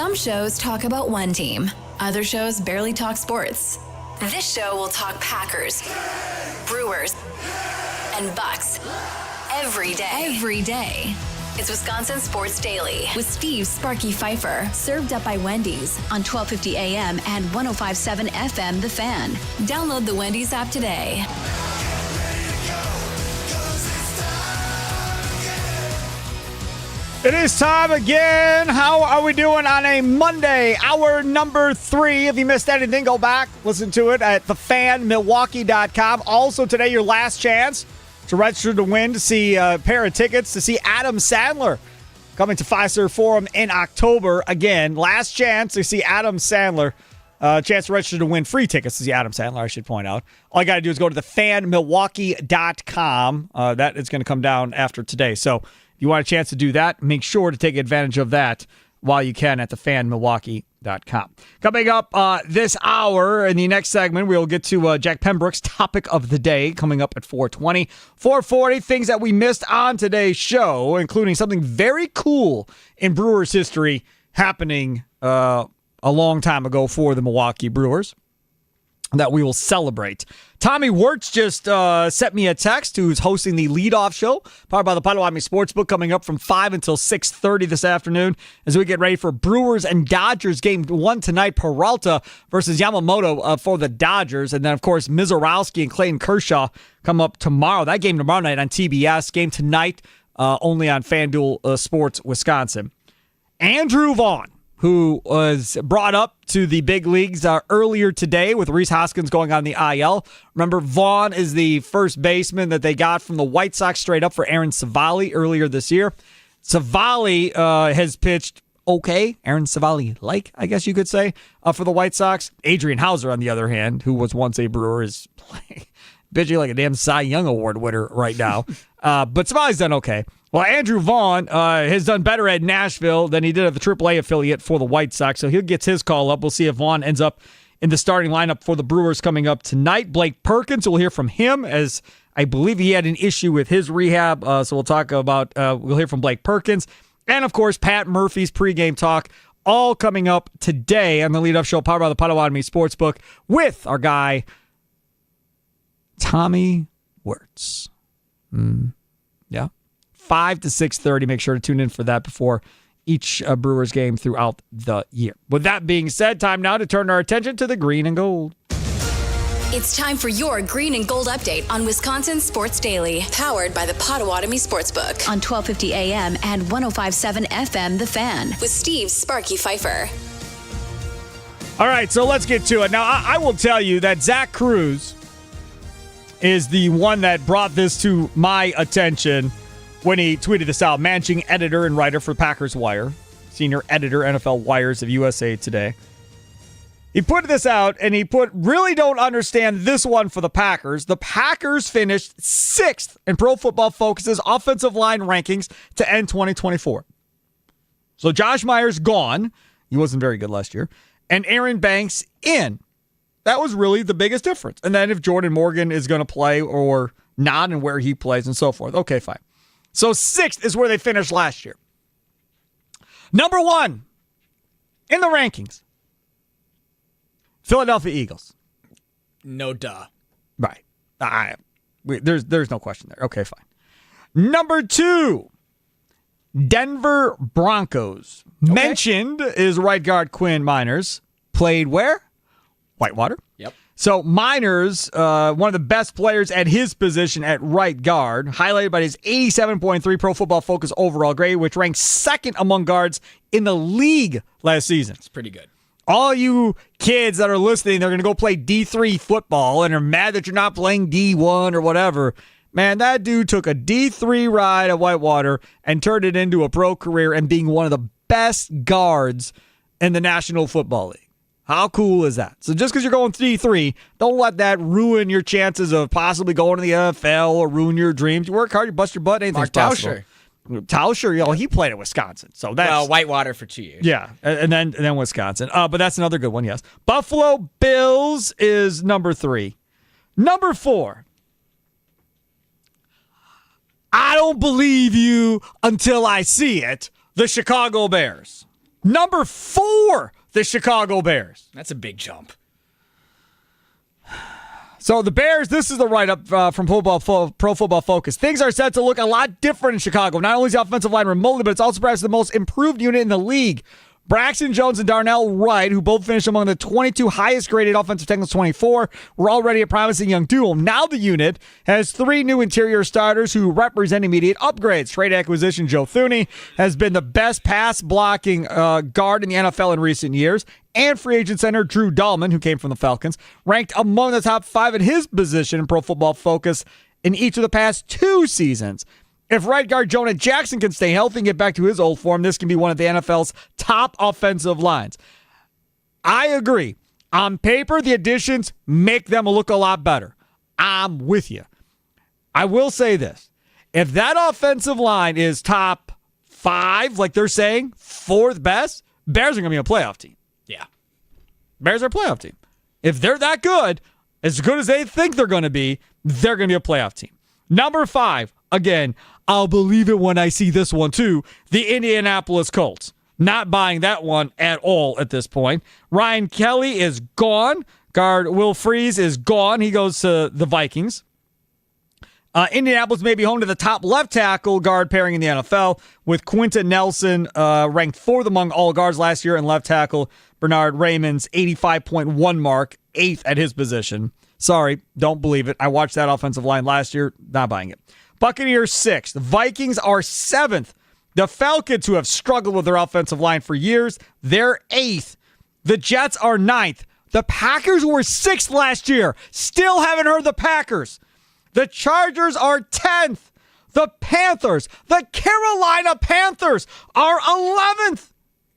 Some shows talk about one team. Other shows barely talk sports. This show will talk Packers, Brewers, and Bucks every day. Every day. It's Wisconsin Sports Daily with Steve Sparky Fifer, served up by Wendy's on 1250 AM and 105.7 FM The Fan. Download the Wendy's app today. It is time again. How are we doing on a Monday? Hour number 3. If you missed anything, go back, listen to it at thefanmilwaukee.com. Also today, your last chance to register to win to see a pair of tickets to see Adam Sandler coming to Fifer Forum in October. Again, last chance to see Adam Sandler. Chance to register to win free tickets to see Adam Sandler, I should point out. All you got to do is go to thefanmilwaukee.com. That is going to come down after today. So if you want a chance to do that, make sure to take advantage of that while you can at thefanmilwaukee.com. Coming up this hour in the next segment, we'll get to Jack Pembroke's topic of the day coming up at 4:20. 4:40, things that we missed on today's show, including something very cool in Brewers history happening a long time ago for the Milwaukee Brewers that we will celebrate. Tommy Wirtz just sent me a text, who's hosting the leadoff show, powered by the Potawatomi Sportsbook, coming up from 5 until 6:30 this afternoon as we get ready for Brewers and Dodgers game 1 tonight. Peralta versus Yamamoto for the Dodgers. And then, of course, Mizorowski and Clayton Kershaw come up tomorrow. That game tomorrow night on TBS. Game tonight only on FanDuel Sports Wisconsin. Andrew Vaughn, who was brought up to the big leagues earlier today with Rhys Hoskins going on the IL. Remember, Vaughn is the first baseman that they got from the White Sox straight up for Aaron Civale earlier this year. Civale has pitched okay. Aaron Civale-like, I guess you could say, for the White Sox. Adrian Hauser, on the other hand, who was once a Brewer, is playing bitchy like a damn Cy Young Award winner right now. But Civale's done okay. Well, Andrew Vaughn has done better at Nashville than he did at the AAA affiliate for the White Sox, so he gets his call up. We'll see if Vaughn ends up in the starting lineup for the Brewers coming up tonight. Blake Perkins, we'll hear from him, as I believe he had an issue with his rehab, so we'll talk about, we'll hear from Blake Perkins. And, of course, Pat Murphy's pregame talk, all coming up today on the lead-up show, powered by the Potawatomi Sportsbook, with our guy, Tommy Wirtz. Yeah. 5 to 6:30. Make sure to tune in for that before each Brewers game throughout the year. With that being said, time now to turn our attention to the green and gold. It's time for your green and gold update on Wisconsin Sports Daily, powered by the Potawatomi Sportsbook on 1250 AM and 105.7 FM The Fan with Steve Sparky Fifer. All right, so let's get to it. Now, I will tell you that Zach Cruz is the one that brought this to my attention when he tweeted this out. Managing editor and writer for Packers Wire, senior editor, NFL Wires of USA Today. He put this out, and he put, really don't understand this one for the Packers. The Packers finished 6th in Pro Football Focus's offensive line rankings to end 2024. So Josh Myers gone. He wasn't very good last year. And Aaron Banks in. That was really the biggest difference. And then if Jordan Morgan is going to play or not, and where he plays and so forth. Okay, fine. So 6th is where they finished last year. Number 1 in the rankings, Philadelphia Eagles. No duh. Right. There's no question there. Okay, fine. Number 2, Denver Broncos. Okay. Mentioned is right guard Quinn Miners. Played where? Whitewater. Yep. So Miners, one of the best players at his position at right guard, highlighted by his 87.3 Pro Football Focus overall grade, which ranks 2nd among guards in the league last season. It's pretty good. All you kids that are listening, they're going to go play D3 football and are mad that you're not playing D1 or whatever. Man, that dude took a D3 ride at Whitewater and turned it into a pro career and being one of the best guards in the National Football League. How cool is that? So just because you're going D3, don't let that ruin your chances of possibly going to the NFL or ruin your dreams. You work hard, you bust your butt, anything's possible. Tauscher, he played at Wisconsin. So that's Whitewater for 2 years. Yeah, and then Wisconsin. But that's another good one, yes. Buffalo Bills is number 3. Number 4. I don't believe you until I see it. The Chicago Bears. Number 4, the Chicago Bears. That's a big jump. So the Bears, this is the write-up from Pro Football Focus. Things are set to look a lot different in Chicago. Not only is the offensive line remotely, but it's also perhaps the most improved unit in the league. Braxton Jones and Darnell Wright, who both finished among the 22 highest-graded offensive tackles 24, were already a promising young duo. Now the unit has 3 new interior starters who represent immediate upgrades. Trade acquisition Joe Thuney has been the best pass-blocking guard in the NFL in recent years. And free agent center Drew Dahlman, who came from the Falcons, ranked among the top 5 at his position in Pro Football Focus in each of the past 2 seasons. If right guard Jonah Jackson can stay healthy and get back to his old form, this can be one of the NFL's top offensive lines. I agree. On paper, the additions make them look a lot better. I'm with you. I will say this. If that offensive line is top 5, like they're saying, 4th best, Bears are going to be a playoff team. Yeah. Bears are a playoff team. If they're that good as they think they're going to be, they're going to be a playoff team. Number 5, again, I'll believe it when I see this one too, the Indianapolis Colts. Not buying that one at all at this point. Ryan Kelly is gone. Guard Will Freeze is gone. He goes to the Vikings. Indianapolis may be home to the top left tackle guard pairing in the NFL, with Quentin Nelson ranked 4th among all guards last year, and left tackle Bernard Raymond's 85.1 mark, 8th at his position. Sorry, don't believe it. I watched that offensive line last year. Not buying it. Buccaneers 6th. The Vikings are 7th. The Falcons, who have struggled with their offensive line for years, they're 8th. The Jets are 9th. The Packers were 6th last year. Still haven't heard the Packers. The Chargers are 10th. The Panthers, the Carolina Panthers, are 11th.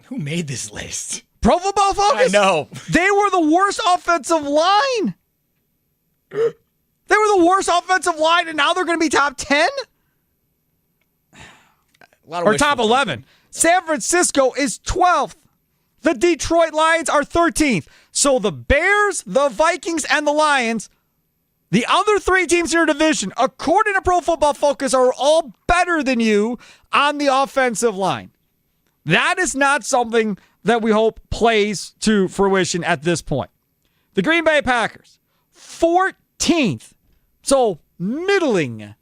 Who made this list? Pro Football Focus? I know. They were the worst offensive line. They were the worst offensive line, and now they're going to be top 10? Or top 11. San Francisco is 12th. The Detroit Lions are 13th. So the Bears, the Vikings, and the Lions, the other 3 teams in your division, according to Pro Football Focus, are all better than you on the offensive line. That is not something that we hope plays to fruition at this point. The Green Bay Packers, 14th. So middling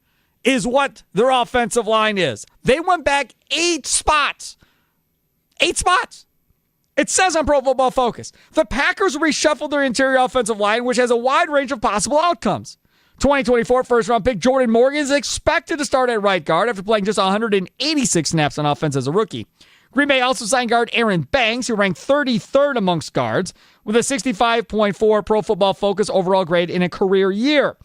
is what their offensive line is. They went back 8 spots. 8 spots. It says on Pro Football Focus. The Packers reshuffled their interior offensive line, which has a wide range of possible outcomes. 2024 first-round pick Jordan Morgan is expected to start at right guard after playing just 186 snaps on offense as a rookie. Green Bay also signed guard Aaron Banks, who ranked 33rd amongst guards, with a 65.4 Pro Football Focus overall grade in a career year.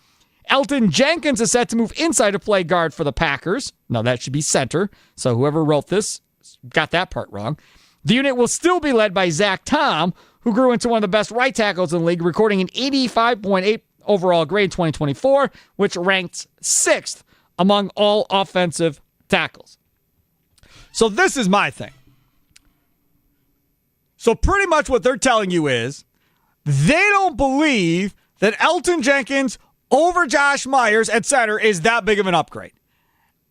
Elton Jenkins is set to move inside to play guard for the Packers. No, that should be center. So whoever wrote this got that part wrong. The unit will still be led by Zach Tom, who grew into one of the best right tackles in the league, recording an 85.8 overall grade in 2024, which ranks 6th among all offensive tackles. So this is my thing. So pretty much what they're telling you is they don't believe that Elton Jenkins over Josh Myers at center is that big of an upgrade.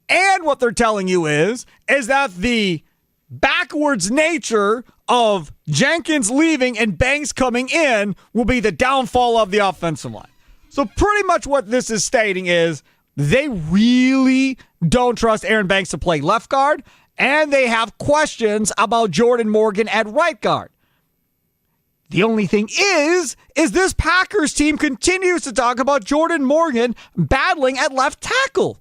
And what they're telling you is that the backwards nature of Jenkins leaving and Banks coming in will be the downfall of the offensive line. So pretty much what this is stating is they really don't trust Aaron Banks to play left guard, and they have questions about Jordan Morgan at right guard. The only thing is this Packers team continues to talk about Jordan Morgan battling at left tackle.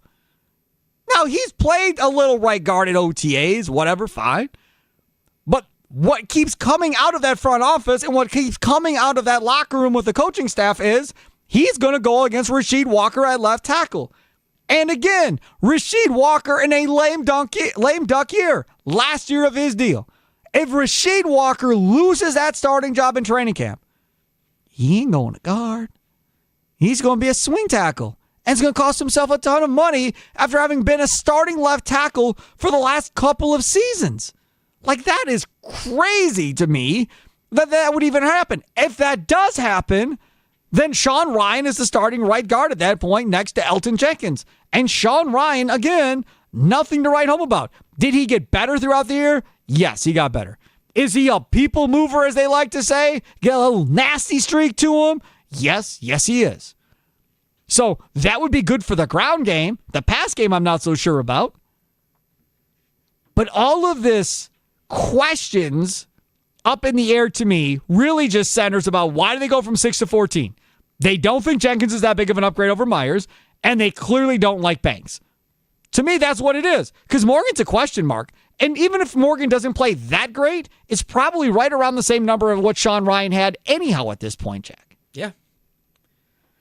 Now, he's played a little right guard at OTAs, whatever, fine. But what keeps coming out of that front office and what keeps coming out of that locker room with the coaching staff is he's going to go against Rasheed Walker at left tackle. And again, Rasheed Walker in a lame duck year, last year of his deal. If Rasheed Walker loses that starting job in training camp, he ain't going to guard. He's going to be a swing tackle. And it's going to cost himself a ton of money after having been a starting left tackle for the last couple of seasons. Like, that is crazy to me that would even happen. If that does happen, then Sean Ryan is the starting right guard at that point next to Elton Jenkins. And Sean Ryan, again, nothing to write home about. Did he get better throughout the year? Yes, he got better. Is he a people mover, as they like to say? Get a little nasty streak to him? Yes, he is. So that would be good for the ground game. The pass game, I'm not so sure about. But all of this questions up in the air to me really just centers about why do they go from 6 to 14? They don't think Jenkins is that big of an upgrade over Myers, and they clearly don't like Banks. To me, that's what it is. Because Morgan's a question mark. And even if Morgan doesn't play that great, it's probably right around the same number of what Sean Ryan had anyhow at this point, Jack. Yeah.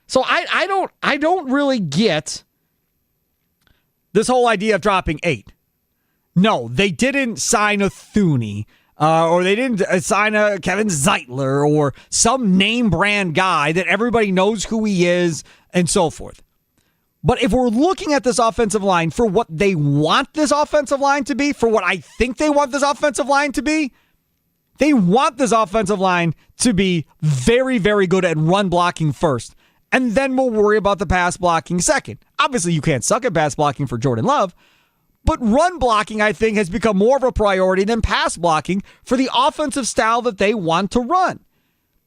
So I don't really get this whole idea of dropping 8. No, they didn't sign a Thuney, or they didn't sign a Kevin Zeitler, or some name brand guy that everybody knows who he is, and so forth. But if we're looking at this offensive line for what they want this offensive line to be, for what I think they want this offensive line to be, they want this offensive line to be very, very good at run blocking first. And then we'll worry about the pass blocking second. Obviously, you can't suck at pass blocking for Jordan Love, but run blocking, I think, has become more of a priority than pass blocking for the offensive style that they want to run,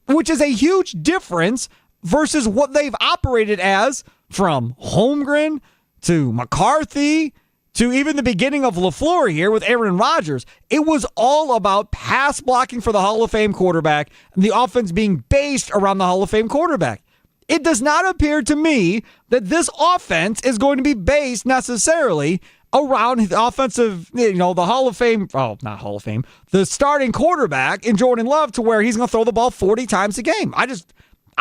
which is a huge difference versus what they've operated as from Holmgren to McCarthy to even the beginning of LaFleur here with Aaron Rodgers. It was all about pass blocking for the Hall of Fame quarterback and the offense being based around the Hall of Fame quarterback. It does not appear to me that this offense is going to be based necessarily around the offensive, the Hall of Fame, not Hall of Fame, the starting quarterback in Jordan Love, to where he's going to throw the ball 40 times a game. I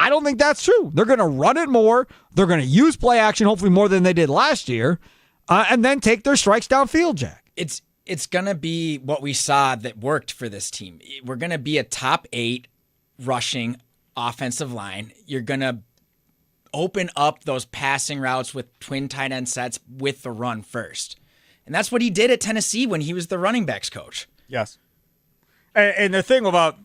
don't think that's true. They're going to run it more. They're going to use play action, hopefully more than they did last year, and then take their strikes downfield, Jack. It's going to be what we saw that worked for this team. We're going to be a top 8 rushing offensive line. You're going to open up those passing routes with twin tight end sets with the run first. And that's what he did at Tennessee when he was the running backs coach. Yes. And the thing about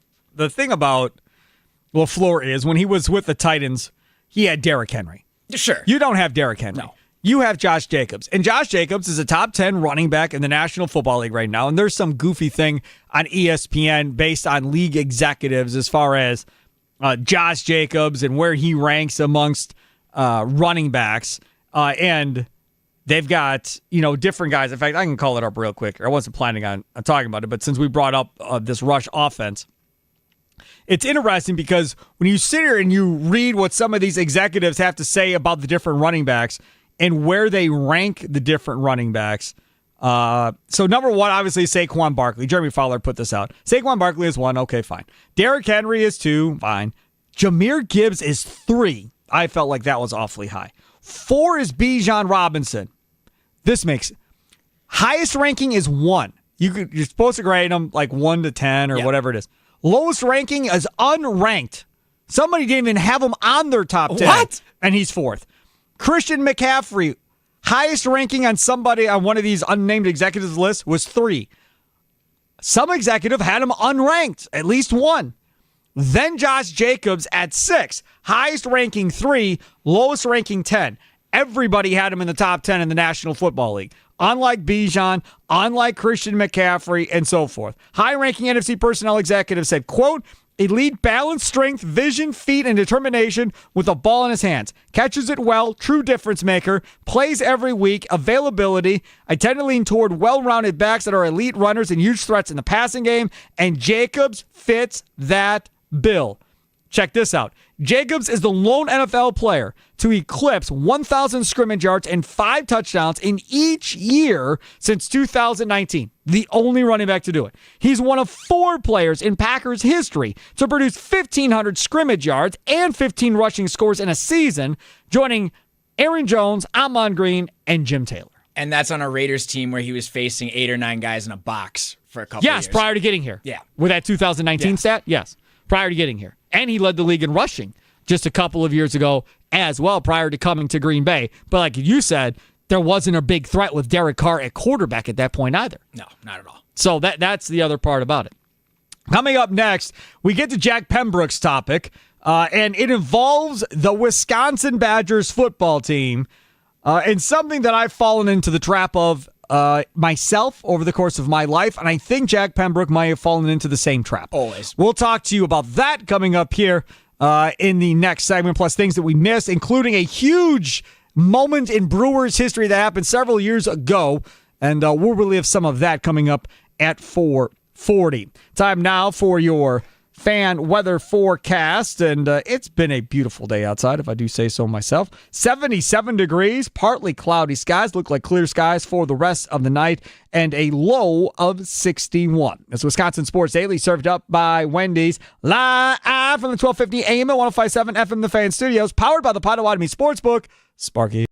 LaFleur is when he was with the Titans, he had Derrick Henry. Sure. You don't have Derrick Henry. No. You have Josh Jacobs. And Josh Jacobs is a top 10 running back in the National Football League right now. And there's some goofy thing on ESPN based on league executives as far as Josh Jacobs and where he ranks amongst running backs. And they've got, different guys. In fact, I can call it up real quick. I wasn't planning on talking about it, but since we brought up this rush offense, it's interesting because when you sit here and you read what some of these executives have to say about the different running backs and where they rank the different running backs. So number 1, obviously, Saquon Barkley. Jeremy Fowler put this out. Saquon Barkley is 1. Okay, fine. Derrick Henry is 2. Fine. Jahmyr Gibbs is 3. I felt like that was awfully high. 4 is Bijan Robinson. This makes highest ranking is 1. You're supposed to grade them like 1 to 10 or whatever it is. Lowest ranking is unranked. Somebody didn't even have him on their top 10. What? And he's 4th. Christian McCaffrey, highest ranking on somebody on one of these unnamed executives lists was 3. Some executive had him unranked, at least 1. Then Josh Jacobs at 6. Highest ranking 3, lowest ranking 10. Everybody had him in the top 10 in the National Football League. Unlike Bijan, unlike Christian McCaffrey, and so forth. High-ranking NFC personnel executive said, quote, elite balance, strength, vision, feet, and determination with the ball in his hands. Catches it well, true difference maker, plays every week, availability. I tend to lean toward well-rounded backs that are elite runners and huge threats in the passing game, and Jacobs fits that bill. Check this out. Jacobs is the lone NFL player to eclipse 1,000 scrimmage yards and 5 touchdowns in each year since 2019. The only running back to do it. He's one of 4 players in Packers history to produce 1,500 scrimmage yards and 15 rushing scores in a season, joining Aaron Jones, Amon Green, and Jim Taylor. And that's on a Raiders team where he was facing 8 or 9 guys in a box for a couple of years. Yes, prior to getting here. Yeah. With that 2019 stat? Yes, prior to getting here. And he led the league in rushing just a couple of years ago as well, prior to coming to Green Bay. But like you said, there wasn't a big threat with Derek Carr at quarterback at that point either. No, not at all. So that's the other part about it. Coming up next, we get to Jack Pembroke's topic, and it involves the Wisconsin Badgers football team, and something that I've fallen into the trap of myself over the course of my life, and I think Jack Pembroke might have fallen into the same trap. Always. We'll talk to you about that coming up here in the next segment, plus things that we missed, including a huge moment in Brewers history that happened several years ago, and we'll relive some of that coming up at 4:40. Time now for your fan weather forecast, and it's been a beautiful day outside, if I do say so myself. 77 degrees, partly cloudy skies, look like clear skies for the rest of the night, and a low of 61. It's Wisconsin Sports Daily, served up by Wendy's, live from the 1250 AM at 105.7 FM The Fan Studios, powered by the Potawatomi Sportsbook. Sparky.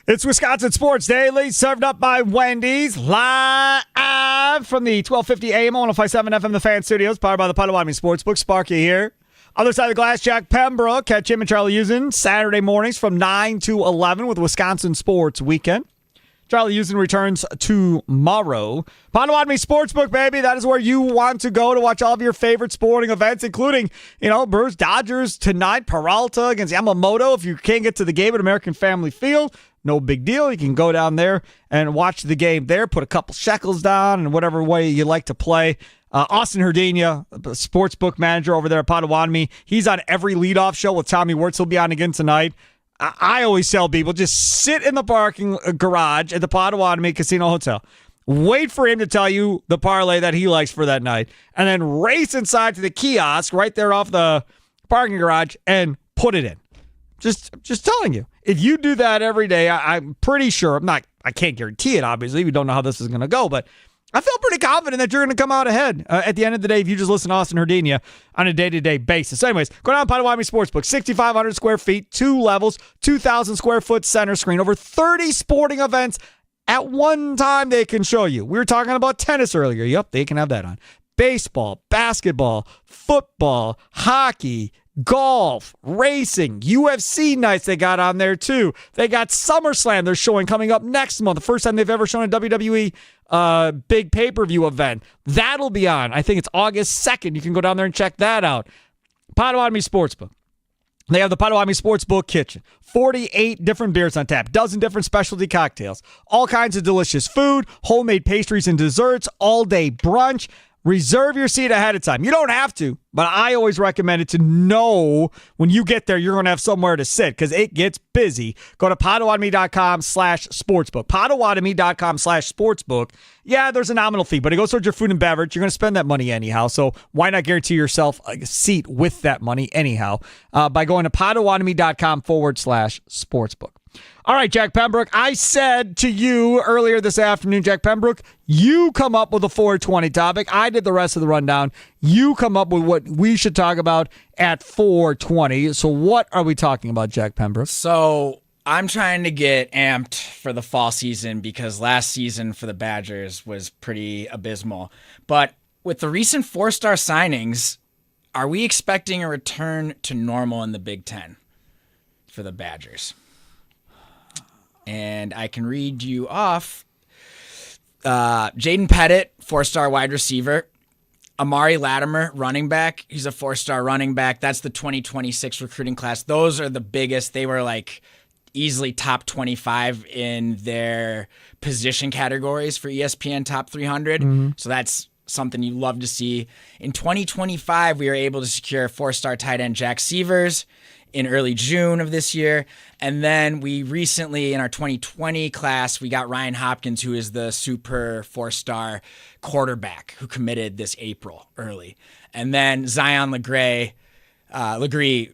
It's Wisconsin Sports Daily, served up by Wendy's, live from the 1250 AM 105.7 FM The Fan Studios, powered by the Potawatomi Sportsbook. Sparky here. Other side of the glass, Jack Pembroke. Catch him and Charlie Usen Saturday mornings from 9 to 11 with Wisconsin Sports Weekend. Charlie Usen returns tomorrow. Potawatomi Sportsbook, baby. That is where you want to go to watch all of your favorite sporting events, including, Brewers, Dodgers tonight, Peralta against Yamamoto. If you can't get to the game at American Family Field, no big deal. You can go down there and watch the game there, put a couple shekels down in whatever way you like to play. Austin Herdenia, sportsbook manager over there at Potawatomi, he's on every leadoff show with Tommy Wirtz. He'll be on again tonight. I always tell people, just sit in the parking garage at the Potawatomi Casino Hotel. Wait for him to tell you the parlay that he likes for that night, and then race inside to the kiosk right there off the parking garage and put it in. Just telling you. If you do that every day, I'm pretty sure, I can't guarantee it, obviously. We don't know how this is going to go, but I feel pretty confident that you're going to come out ahead at the end of the day if you just listen to Austin Herdenia on a day-to-day basis. So anyways, go down to Potawatomi Sportsbook, 6,500 square feet, 2 levels, 2,000 square foot center screen, over 30 sporting events at one time they can show you. We were talking about tennis earlier. Yep, they can have that on. Baseball, basketball, football, hockey, golf, racing, UFC nights they got on there too. They got SummerSlam they're showing coming up next month. The first time they've ever shown a WWE big pay-per-view event. That'll be on. I think it's August 2nd. You can go down there and check that out. Potawatomi Sportsbook. They have the Potawatomi Sportsbook Kitchen. 48 different beers on tap, dozen different specialty cocktails, all kinds of delicious food, homemade pastries and desserts, all-day brunch. Reserve your seat ahead of time. You don't have to, but I always recommend it to know when you get there you're going to have somewhere to sit because it gets busy. Go to Potawatomi.com/sportsbook. Potawatomi.com/sportsbook. Yeah, there's a nominal fee, but it goes towards your food and beverage. You're going to spend that money anyhow, so why not guarantee yourself a seat with that money anyhow by going to Potawatomi.com/sportsbook. All right, Jack Pembroke, I said to you earlier this afternoon, Jack Pembroke, you come up with a 420 topic. I did the rest of the rundown. You come up with what we should talk about at 420. So what are we talking about, Jack Pembroke? So I'm trying to get amped for the fall season because last season for the Badgers was pretty abysmal. But with the recent 4-star signings, are we expecting a return to normal in the Big Ten for the Badgers? And I can read you off. Jaden Pettit, 4-star wide receiver. Amari Latimer, running back. He's a 4-star running back. That's the 2026 recruiting class. Those are the biggest. They were like easily top 25 in their position categories for ESPN Top 300. Mm-hmm. So that's something you love to see. In 2025, we were able to secure 4-star tight end Jack Severs in early June of this year. And then we recently, in our 2020 class, we got Ryan Hopkins, who is the super 4-star quarterback who committed this April early. And then Zion Legree,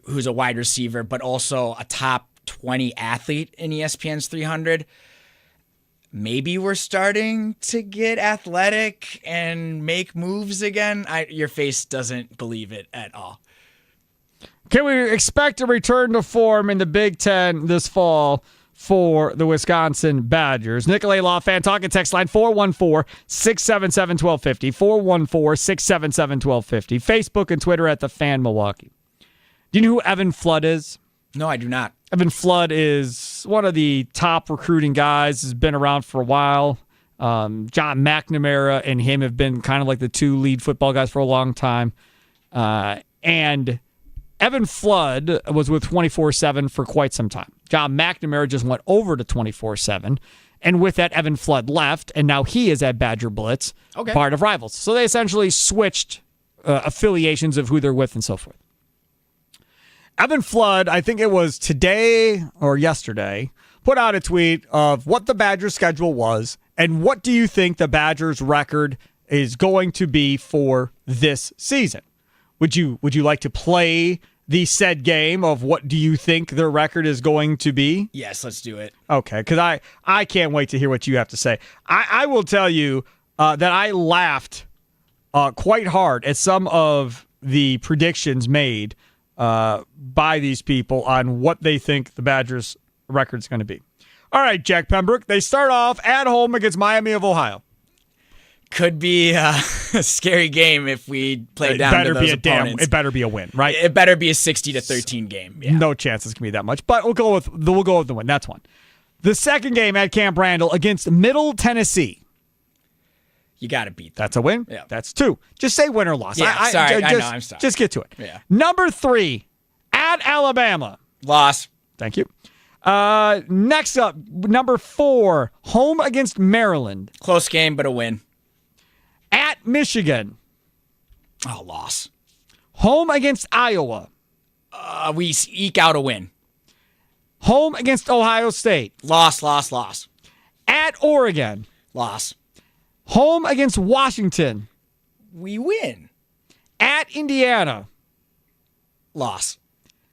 who's a wide receiver, but also a top 20 athlete in ESPN's 300. Maybe we're starting to get athletic and make moves again. Your face doesn't believe it at all. Can we expect a return to form in the Big Ten this fall for the Wisconsin Badgers? Nicolay Law Fan Talking text line 414-677-1250. 414-677-1250. Facebook and Twitter at The Fan Milwaukee. Do you know who Evan Flood is? No, I do not. Evan Flood is one of the top recruiting guys. Has been around for a while. John McNamara and him have been kind of like the two lead football guys for a long time. And Evan Flood was with 24/7 for quite some time. John McNamara just went over to 24/7. And with that, Evan Flood left, and now he is at Badger Blitz, part of Rivals. So they essentially switched affiliations of who they're with and so forth. Evan Flood, I think it was today or yesterday, put out a tweet of what the Badgers' schedule was and what do you think the Badgers' record is going to be for this season. Would you like to play the said game of what do you think their record is going to be? Yes, let's do it. Okay, because I can't wait to hear what you have to say. I will tell you that I laughed quite hard at some of the predictions made by these people on what they think the Badgers' record is going to be. All right, Jack Pembroke, they start off at home against Miami of Ohio. Could be a scary game if we play down to those opponents. It better be a win, right? It better be a 60-13 game. Yeah. No chance it's going to be that much, but we'll go with the win. That's one. The second game at Camp Randall against Middle Tennessee. You got to beat them. That's a win. Yeah. That's 2. Just say win or loss. Yeah, I know. I'm sorry. Just get to it. Yeah. Number 3, at Alabama. Loss. Thank you. Next up, number 4, home against Maryland. Close game, but a win. At Michigan. Oh, loss. Home against Iowa. We eke out a win. Home against Ohio State. Loss. At Oregon. Loss. Home against Washington. We win. At Indiana. Loss.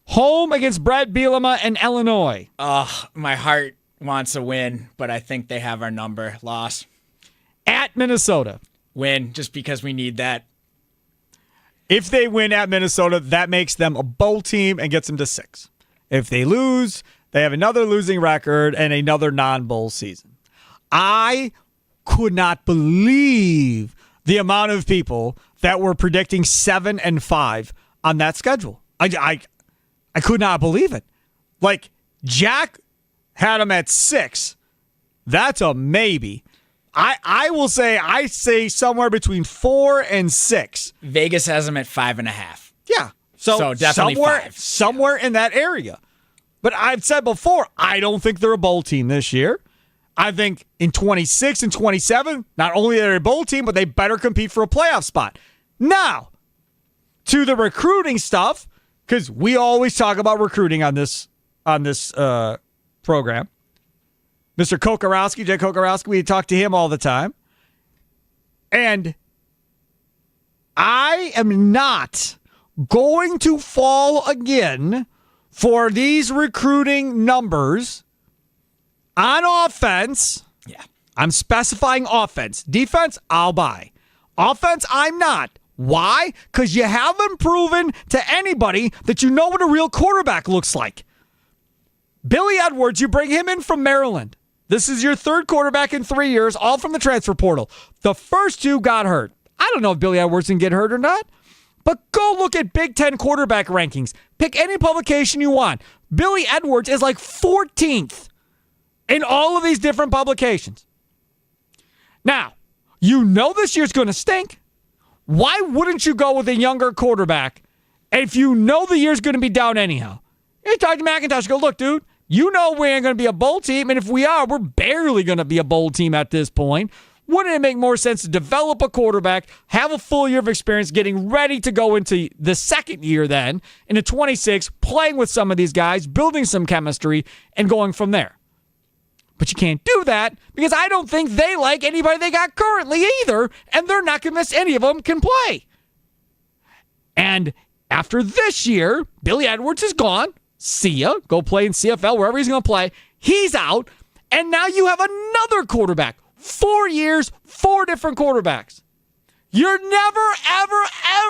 Home against Brett Bielema and Illinois. My heart wants a win, but I think they have our number. Loss. At Minnesota. Win, just because we need that. If they win at Minnesota, that makes them a bowl team and gets them to 6. If they lose, they have another losing record and another non-bowl season. I could not believe the amount of people that were predicting 7-5 on that schedule. I could not believe it. Like, Jack had them at 6. That's a maybe. I will say, I say somewhere between 4 and 6. Vegas has them at 5.5. Yeah. So definitely somewhere in that area. But I've said before, I don't think they're a bowl team this year. I think in 26 and 27, not only are they a bowl team, but they better compete for a playoff spot. Now, to the recruiting stuff, because we always talk about recruiting on this program. Mr. Kokorowski, Jay Kokorowski, we talk to him all the time. And I am not going to fall again for these recruiting numbers on offense. Yeah. I'm specifying offense. Defense, I'll buy. Offense, I'm not. Why? Because you haven't proven to anybody that you know what a real quarterback looks like. Billy Edwards, you bring him in from Maryland. This is your third quarterback in 3 years, all from the transfer portal. The first 2 got hurt. I don't know if Billy Edwards can get hurt or not, but go look at Big Ten quarterback rankings. Pick any publication you want. Billy Edwards is like 14th in all of these different publications. Now, you know this year's going to stink. Why wouldn't you go with a younger quarterback if you know the year's going to be down anyhow? You talk to McIntosh, go, look, dude, you know we ain't going to be a bowl team, and if we are, we're barely going to be a bowl team at this point. Wouldn't it make more sense to develop a quarterback, have a full year of experience, getting ready to go into the second year then, into 26, playing with some of these guys, building some chemistry, and going from there? But you can't do that because I don't think they like anybody they got currently either, and they're not convinced any of them can play. And after this year, Billy Edwards is gone. See ya. Go play in CFL, wherever he's going to play. He's out. And now you have another quarterback. 4 years, 4 different quarterbacks. You're never, ever,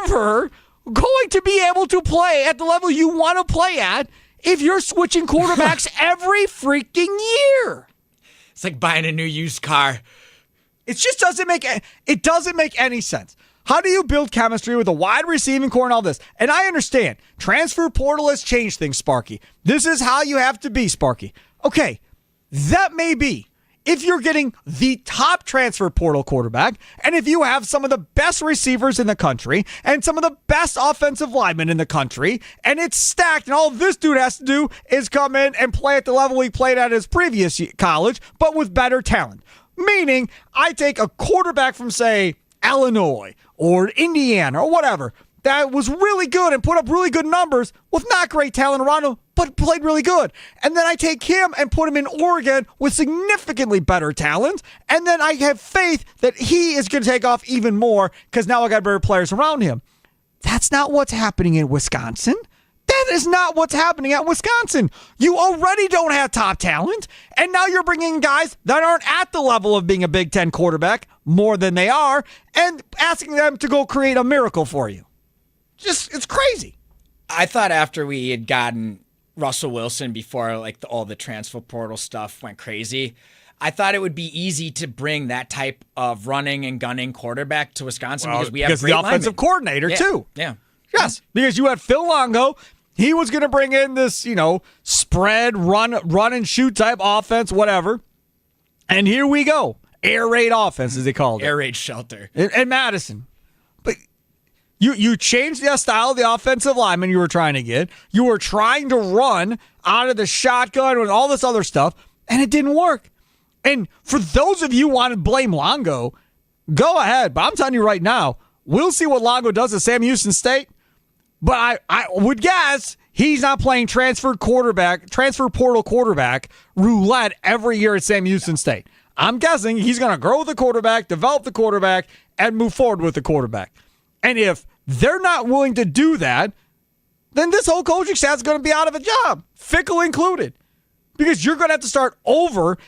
ever going to be able to play at the level you want to play at if you're switching quarterbacks every freaking year. It's like buying a new used car. It just doesn't make any sense. How do you build chemistry with a wide receiving core and all this? And I understand. Transfer portal has changed things, Sparky. This is how you have to be, Sparky. Okay, that may be. If you're getting the top transfer portal quarterback, and if you have some of the best receivers in the country, and some of the best offensive linemen in the country, and it's stacked, and all this dude has to do is come in and play at the level he played at his previous college, but with better talent. Meaning, I take a quarterback from, say, Illinois or Indiana or whatever that was really good and put up really good numbers with not great talent around him, but played really good. And then I take him and put him in Oregon with significantly better talent, and then I have faith that he is going to take off even more because now I got better players around him. That's not what's happening in Wisconsin. That is not what's happening at Wisconsin. You already don't have top talent, and now you're bringing guys that aren't at the level of being a Big Ten quarterback more than they are, and asking them to go create a miracle for you. Just, it's crazy. I thought after we had gotten Russell Wilson before all the transfer portal stuff went crazy, I thought it would be easy to bring that type of running and gunning quarterback to Wisconsin because we have great the offensive coordinator too. Yeah. Yes, because you had Phil Longo. He was going to bring in this, spread, run and shoot type offense, whatever. And here we go. Air raid offense, as they called it. Air raid shelter. In Madison. But you changed the style of the offensive lineman you were trying to get. You were trying to run out of the shotgun and all this other stuff, and it didn't work. And for those of you who want to blame Longo, go ahead. But I'm telling you right now, we'll see what Longo does at Sam Houston State. But I would guess he's not playing transfer portal quarterback roulette every year at Sam Houston State. I'm guessing he's going to grow the quarterback, develop the quarterback, and move forward with the quarterback. And if they're not willing to do that, then this whole coaching staff is going to be out of a job, Fickle included. Because you're going to have to start over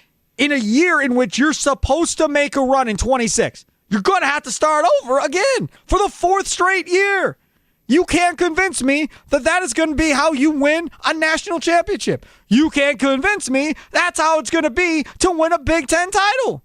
in a year in which you're supposed to make a run in 26. You're going to have to start over again for the 4th straight year. You can't convince me that is going to be how you win a national championship. You can't convince me that's how it's going to be to win a Big Ten title.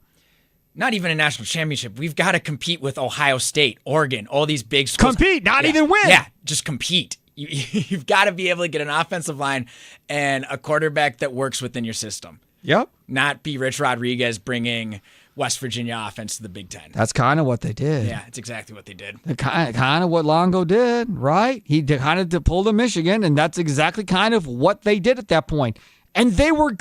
Not even a national championship. We've got to compete with Ohio State, Oregon, all these big schools. Compete, not even win. Yeah, just compete. You've got to be able to get an offensive line and a quarterback that works within your system. Yep. Not be Rich Rodriguez bringing West Virginia offense to the Big Ten. That's kind of what they did. Yeah, it's exactly what they did. Kind of what Longo did, right? He kind of pulled a Michigan, and that's exactly kind of what they did at that point. And they were,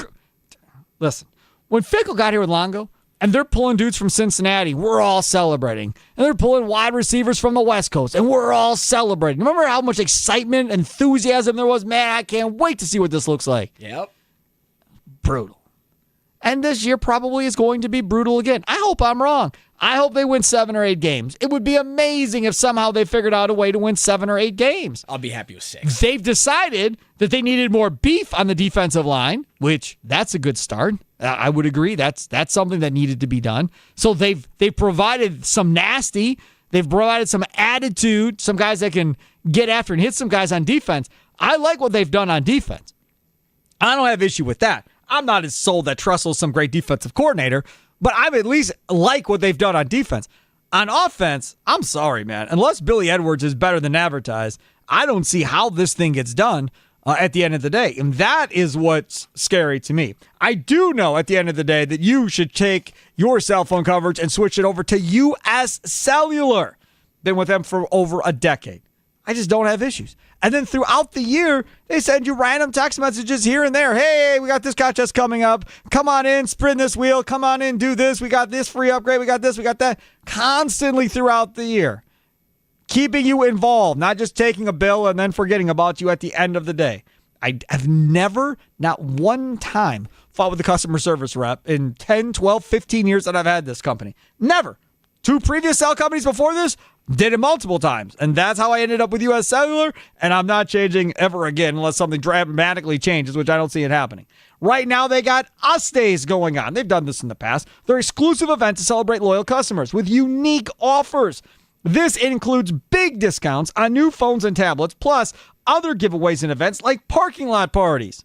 listen, when Fickle got here with Longo, and they're pulling dudes from Cincinnati, we're all celebrating. And they're pulling wide receivers from the West Coast, and we're all celebrating. Remember how much excitement, enthusiasm there was? Man, I can't wait to see what this looks like. Yep. Brutal. And this year probably is going to be brutal again. I hope I'm wrong. I hope they win 7 or 8 games. It would be amazing if somehow they figured out a way to win 7 or 8 games. I'll be happy with 6. They've decided that they needed more beef on the defensive line, which that's a good start. I would agree. That's something that needed to be done. So they've provided some nasty. They've provided some attitude, some guys that can get after and hit some guys on defense. I like what they've done on defense. I don't have issue with that. I'm not as sold that Tressle's some great defensive coordinator, but I at least like what they've done on defense. On offense, I'm sorry, man. Unless Billy Edwards is better than advertised, I don't see how this thing gets done at the end of the day. And that is what's scary to me. I do know at the end of the day that you should take your cell phone coverage and switch it over to US Cellular. Been with them for over a decade. I just don't have issues. And then throughout the year, they send you random text messages here and there. Hey, we got this contest coming up. Come on in, spin this wheel. Come on in, do this. We got this free upgrade. We got this, we got that. Constantly throughout the year. Keeping you involved, not just taking a bill and then forgetting about you at the end of the day. I have never, not one time, fought with a customer service rep in 10, 12, 15 years that I've had this company. Never. 2 previous cell companies before this, did it multiple times. And that's how I ended up with US Cellular, and I'm not changing ever again unless something dramatically changes, which I don't see it happening. Right now, they got Us Days going on. They've done this in the past. Their exclusive event to celebrate loyal customers with unique offers. This includes big discounts on new phones and tablets, plus other giveaways and events like parking lot parties.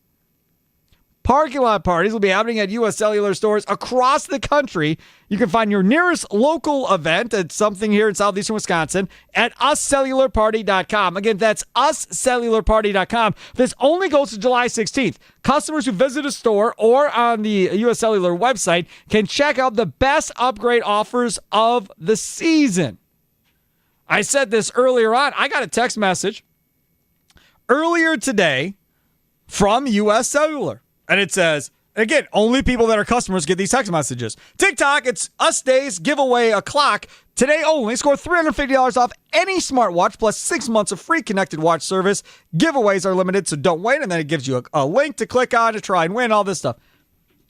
Parking lot parties will be happening at U.S. Cellular stores across the country. You can find your nearest local event at something here in southeastern Wisconsin at uscellularparty.com. Again, that's uscellularparty.com. This only goes to July 16th. Customers who visit a store or on the U.S. Cellular website can check out the best upgrade offers of the season. I said this earlier on. I got a text message earlier today from U.S. Cellular. And it says, again, only people that are customers get these text messages. TikTok, it's Us Days, giveaway a clock. Today only, score $350 off any smartwatch plus 6 months of free connected watch service. Giveaways are limited, so don't wait. And then it gives you a link to click on to try and win all this stuff.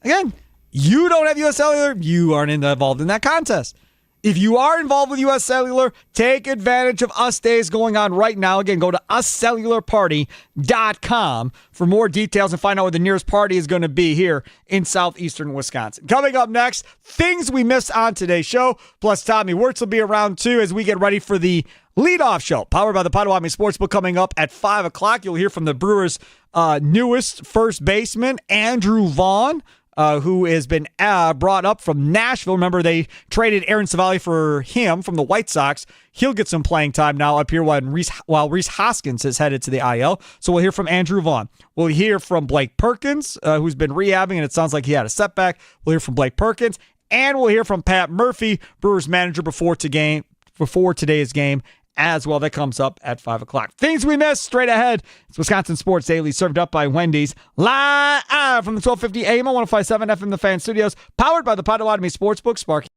Again, you don't have U.S. Cellular, you aren't involved in that contest. If you are involved with U.S. Cellular, take advantage of Us Days going on right now. Again, go to uscellularparty.com for more details and find out where the nearest party is going to be here in southeastern Wisconsin. Coming up next, things we missed on today's show, plus Tommy Wirtz will be around too as we get ready for the leadoff show, powered by the Potawatomi Sportsbook, coming up at 5 o'clock. You'll hear from the Brewers' newest first baseman, Andrew Vaughn, who has been brought up from Nashville. Remember, they traded Aaron Savali for him from the White Sox. He'll get some playing time now up here while Rhys Hoskins is headed to the IL. So we'll hear from Andrew Vaughn. We'll hear from Blake Perkins, who's been rehabbing, and it sounds like he had a setback. We'll hear from Blake Perkins, and we'll hear from Pat Murphy, Brewers manager, before today's game as well. That comes up at 5 o'clock. Things we missed straight ahead. It's Wisconsin Sports Daily, served up by Wendy's, live from the 1250 AM on 105.7 FM The Fan Studios, powered by the Potawatomi Sportsbook. Sparky